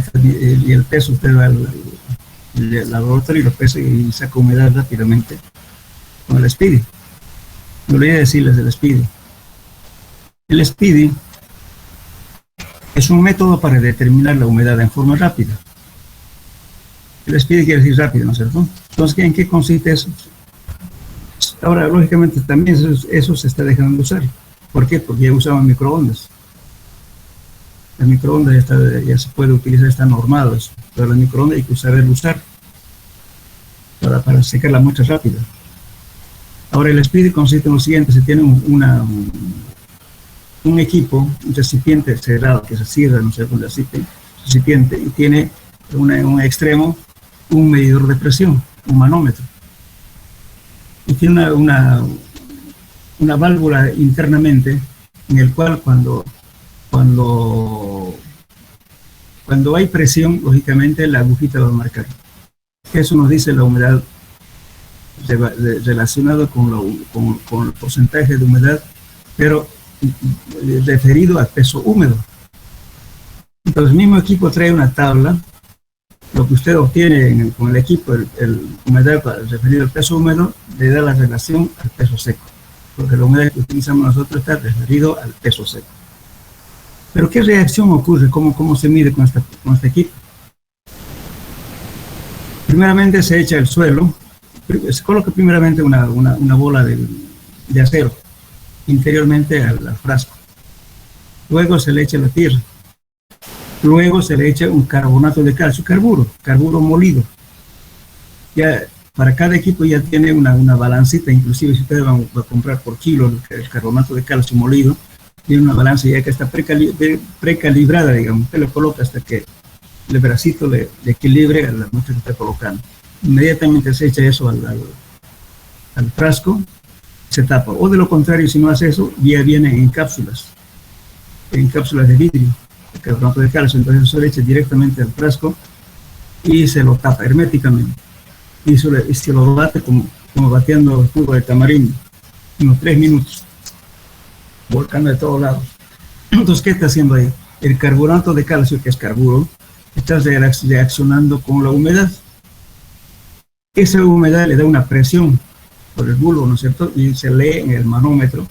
el peso. Usted va al laboratorio y lo pesa y saca humedad rápidamente con el Speedy. No le voy a decirles del Speedy. El Speedy es un método para determinar la humedad en forma rápida. El Speedy quiere decir rápido, ¿no es cierto? Entonces, ¿en qué consiste eso? Ahora, lógicamente, también eso se está dejando de usar. ¿Por qué? Porque ya usaban microondas. El microondas ya se puede utilizar, está normado eso. Pero la microondas hay que saberlo usar para secar la muestra rápida. Ahora, el Speedy consiste en lo siguiente: se tiene un equipo, un recipiente cerrado que se cierra, no sé, con el recipiente, y tiene en un extremo un medidor de presión, un manómetro. Y tiene una válvula internamente en el cual cuando hay presión, lógicamente la agujita va a marcar. Eso nos dice la humedad relacionado con el porcentaje de humedad, pero referido al peso húmedo. Entonces el mismo equipo trae una tabla. Lo que usted obtiene con el equipo, el humedad referido al peso húmedo, le da la relación al peso seco, porque la humedad que utilizamos nosotros está referido al peso seco. Pero ¿qué reacción ocurre? ¿Cómo se mide con este equipo? Primeramente se echa el suelo, se coloca primeramente una bola de acero interiormente al frasco. Luego se le echa la tierra. Luego se le echa un carbonato de calcio, carburo molido. Ya para cada equipo ya tiene una balancita, inclusive si ustedes van a comprar por kilo el carbonato de calcio molido, tiene una balanza ya que está precalibrada, digamos. Usted lo coloca hasta que el bracito le equilibre a la muestra que está colocando. Inmediatamente se echa eso al frasco, se tapa. O de lo contrario, si no hace eso, ya viene en cápsulas de vidrio, el carbonato de calcio. Entonces eso se le echa directamente al frasco y se lo tapa herméticamente. Y se lo bate como bateando el jugo de tamarindo, unos 3 minutos. volcando de todos lados. Entonces, ¿qué está haciendo ahí? El carbonato de calcio, que es carburo, está reaccionando con la humedad. Esa humedad le da una presión por el bulbo, ¿no es cierto? Y se lee en el manómetro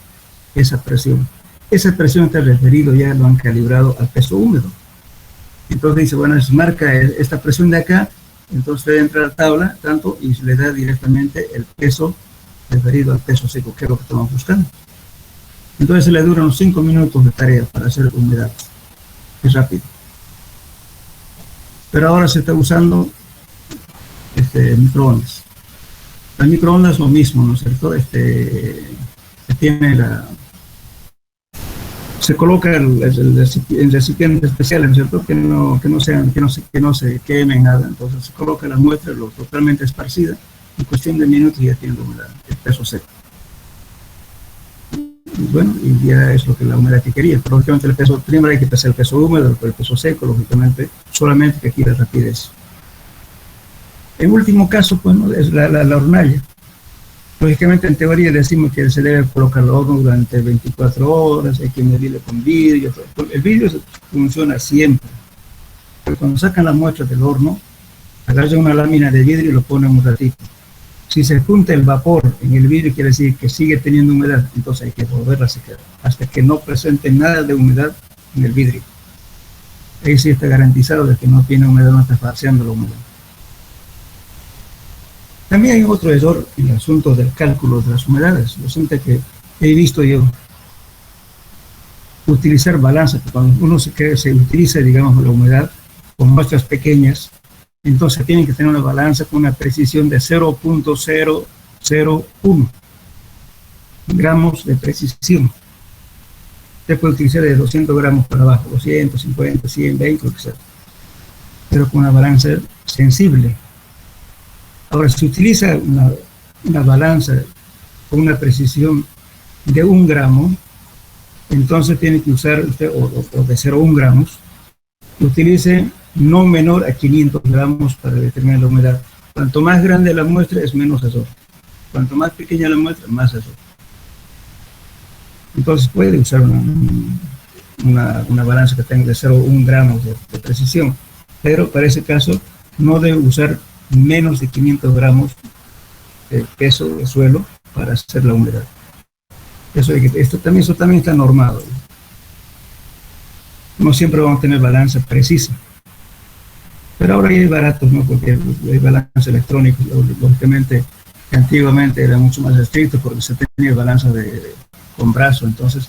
esa presión. Esa presión está referido, ya lo han calibrado al peso húmedo. Entonces dice, bueno, se marca esta presión de acá, entonces usted entra a la tabla, tanto, y se le da directamente el peso referido al peso seco, que es lo que estamos buscando. Entonces se le duran unos 5 minutos de tarea para hacer humedad. Es rápido. Pero ahora se está usando microondas. Las microondas es lo mismo, ¿no es cierto? Se coloca el recipiente especial, ¿no es cierto? Que no se quemen nada. Entonces se coloca la muestra totalmente esparcida. En cuestión de minutos ya tiene la humedad, el peso seco. Y bueno, y ya es lo que la humedad que quería. Pero lógicamente el peso, primero hay que pesar el peso húmedo, después el peso seco, lógicamente, solamente que aquí la rapidez. En último caso, pues, ¿no? Es la hornalla. Lógicamente, en teoría decimos que se debe colocar el horno durante 24 horas, hay que medirlo con vidrio. El vidrio funciona siempre. Pero cuando sacan la muestra del horno, agarran una lámina de vidrio y lo ponen un ratito. Si se junta el vapor en el vidrio, quiere decir que sigue teniendo humedad, entonces hay que volverla a secar hasta que no presente nada de humedad en el vidrio. Ahí sí está garantizado de que no tiene humedad, no está falseando la humedad. También hay otro error en el asunto del cálculo de las humedades. Resulta que he visto yo utilizar balanza, cuando uno se utiliza, digamos, la humedad con muestras pequeñas, entonces tienen que tener una balanza con una precisión de 0.001 gramos de precisión. Usted puede utilizar de 200 gramos para abajo, 250, 100, 20, lo que sea, pero con una balanza sensible. Ahora, si utiliza una balanza con una precisión de 1 gramo, entonces tiene que usar usted, o de 0,1 gramos, utilice no menor a 500 gramos para determinar la humedad. Cuanto más grande la muestra, es menos error. Cuanto más pequeña la muestra, más error. Entonces puede usar una balanza que tenga de 0,1 gramos de precisión, pero para ese caso no debe usar menos de 500 gramos de peso de suelo para hacer la humedad. Eso también está normado. No siempre vamos a tener balanza precisa. Pero ahora hay baratos, ¿no? Porque hay balanzas electrónicos, lógicamente, antiguamente era mucho más estricto porque se tenía balanza con brazo, entonces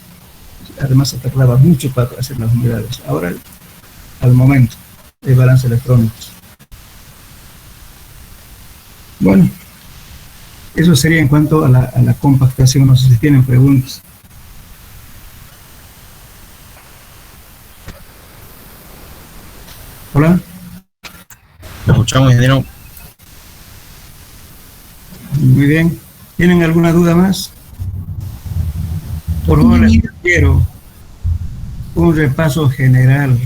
además se tardaba mucho para hacer las humedades. Ahora, al momento, hay balanzas electrónicos. Bueno, eso sería en cuanto a la compactación. No sé si tienen preguntas. Hola. Lo escuchamos, ingeniero. Muy bien. ¿Tienen alguna duda más? Por favor, les quiero un repaso general.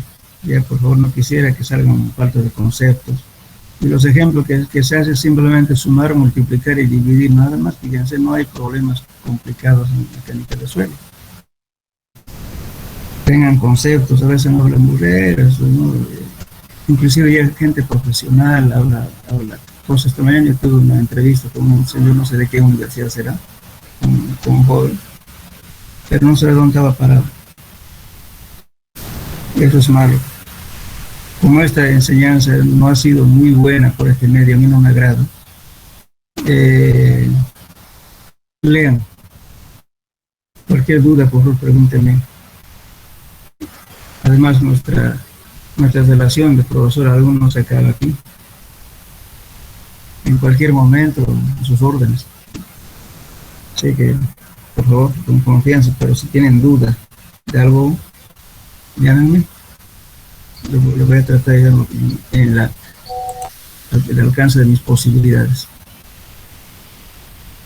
Ya, por favor, no quisiera que salgan falta de conceptos. Y los ejemplos que se hace simplemente sumar, multiplicar y dividir, nada más. Fíjense, no hay problemas complicados en mecánica de suelo. Tengan conceptos, a veces no hablan burreras, ¿no? Inclusive ya gente profesional habla cosas. Esta mañana yo tuve una entrevista con un señor, no sé de qué universidad será, con un joven, pero no sé de dónde estaba parado. Y eso es malo. Como esta enseñanza no ha sido muy buena por este medio, a mí no me agrada, lean. Cualquier duda, por favor, pregúntenme. Además, nuestra relación de profesor-alumno se acaba aquí. En cualquier momento, a sus órdenes. Así que, por favor, con confianza, pero si tienen dudas de algo, llámenme. Lo voy a tratar en el alcance de mis posibilidades.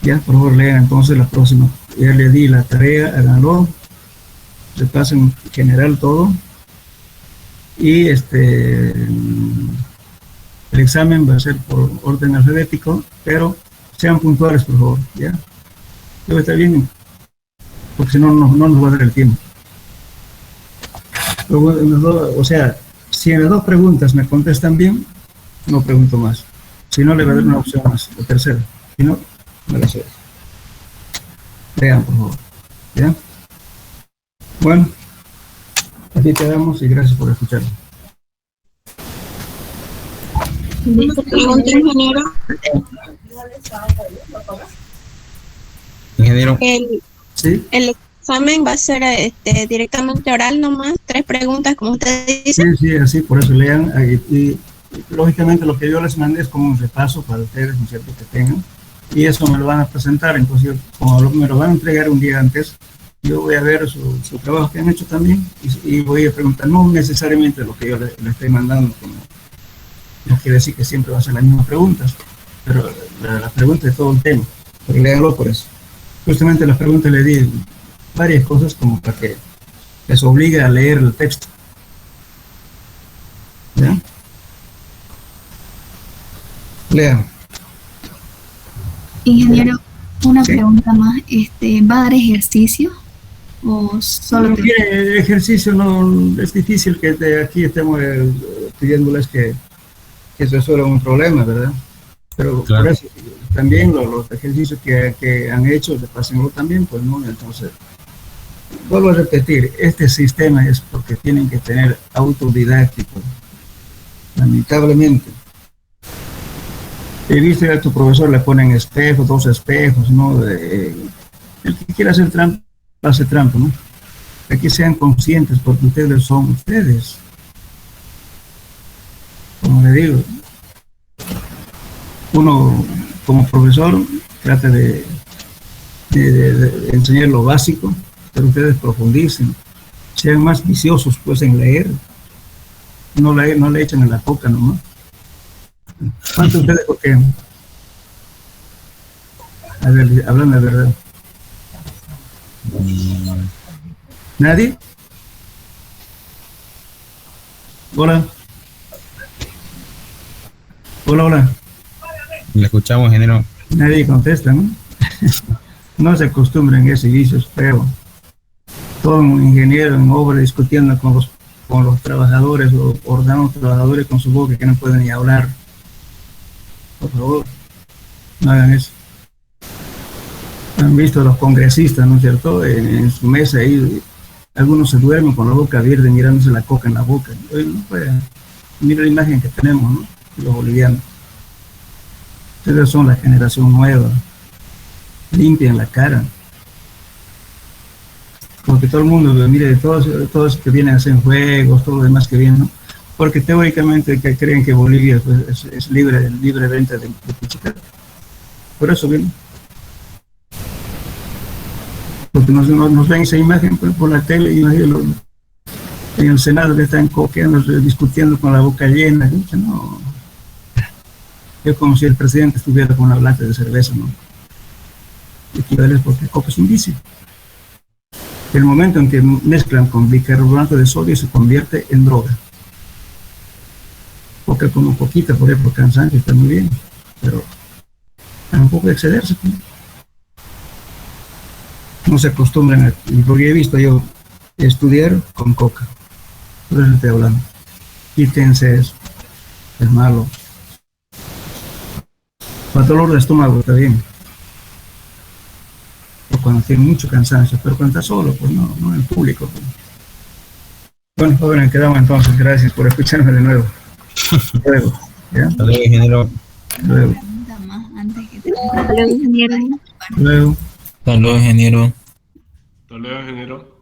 Ya, por favor, lean entonces la próxima. Ya le di la tarea, háganlo, repasen en general todo. Y el examen va a ser por orden alfabético, pero sean puntuales, por favor. ¿Ya? ¿Todo está bien? porque si no, no nos va a dar el tiempo. O sea, si en las dos preguntas me contestan bien, no pregunto más. Si no, le va a dar una opción más, la tercera. Si no, me la sé. Vean, por favor. ¿Ya? Bueno, aquí quedamos y gracias por escuchar. Pregunta, ingeniero. Ingeniero. ¿Sí? El examen va a ser directamente oral nomás, 3 preguntas, como usted dice. Sí, sí, así, por eso lean. Y lógicamente lo que yo les mandé es como un repaso para ustedes, ¿no es cierto?, que tengan. Y eso me lo van a presentar, entonces como me lo van a entregar un día antes, yo voy a ver su trabajo que han hecho también y voy a preguntar, no necesariamente lo que yo le estoy mandando, no quiere decir que siempre va a ser las mismas preguntas, pero la pregunta de todo el tema, pero léanlo por eso. Justamente las preguntas le di varias cosas como para que les obligue a leer el texto. ¿Ya? Lean. Ingeniero, una Sí. pregunta más. ¿Va a dar ejercicio o solo No, mire, el ejercicio no es difícil que aquí estemos pidiéndoles que resuelvan un problema, ¿verdad? Pero Claro. por eso también los ejercicios que han hecho, pásenlo también, pues no, entonces vuelvo a repetir, este sistema es porque tienen que tener autodidáctico, lamentablemente. He visto que a tu profesor le ponen espejos, 2 espejos, ¿no? El que quiera hacer trampa, hace trampa, ¿no? Aquí sean conscientes porque ustedes son ustedes. Como le digo, uno como profesor trata de enseñar lo básico, pero ustedes profundicen, sean más viciosos pues en leer, no le echen en la coca nomás. ¿Cuántos de ustedes coquean? A ver, hablan la verdad. ¿Nadie? Hola. Hola. Le escuchamos, ingeniero. Nadie contesta, ¿no? No se acostumbren a ese vicio, es feo. Todo un ingeniero en obra discutiendo con los trabajadores o ordenando a los trabajadores con su boca que no pueden ni hablar. Por favor, no hagan eso. Han visto a los congresistas, ¿no es cierto?, en su mesa ahí, algunos se duermen con la boca abierta mirándose la coca en la boca. Oye, no pueden. Mira la imagen que tenemos, ¿no?, de los bolivianos. Ustedes son la generación nueva. Limpian la cara. Porque todo el mundo, mire, todos que vienen a hacer juegos, todo lo demás que vienen, ¿no? Porque teóricamente que creen que Bolivia pues, es libre venta de pichicato. Por eso vienen. Porque nos ven esa imagen pues, por la tele y en el Senado que están coqueando, discutiendo con la boca llena. No. Es como si el presidente estuviera con una lata de cerveza, ¿no? Equivale porque el coca es un vicio. El momento en que mezclan con bicarbonato de sodio se convierte en droga. Coca como poquita por ejemplo, cansancio está muy bien, pero tampoco excederse. No se acostumbran porque he visto yo estudiar con coca. Por eso estoy hablando. Quítense eso. Es malo. Para dolor de estómago está bien. O cuando tiene mucho cansancio, pero cuando está solo, pues no en público. Pues. Bueno, jóvenes, quedamos entonces. Gracias por escucharme de nuevo. Luego, ¿ya? Hasta luego, ingeniero. Luego. pregunta más antes que Hola, ingeniero. Luego. Hasta luego, ingeniero. Hasta luego, ingeniero.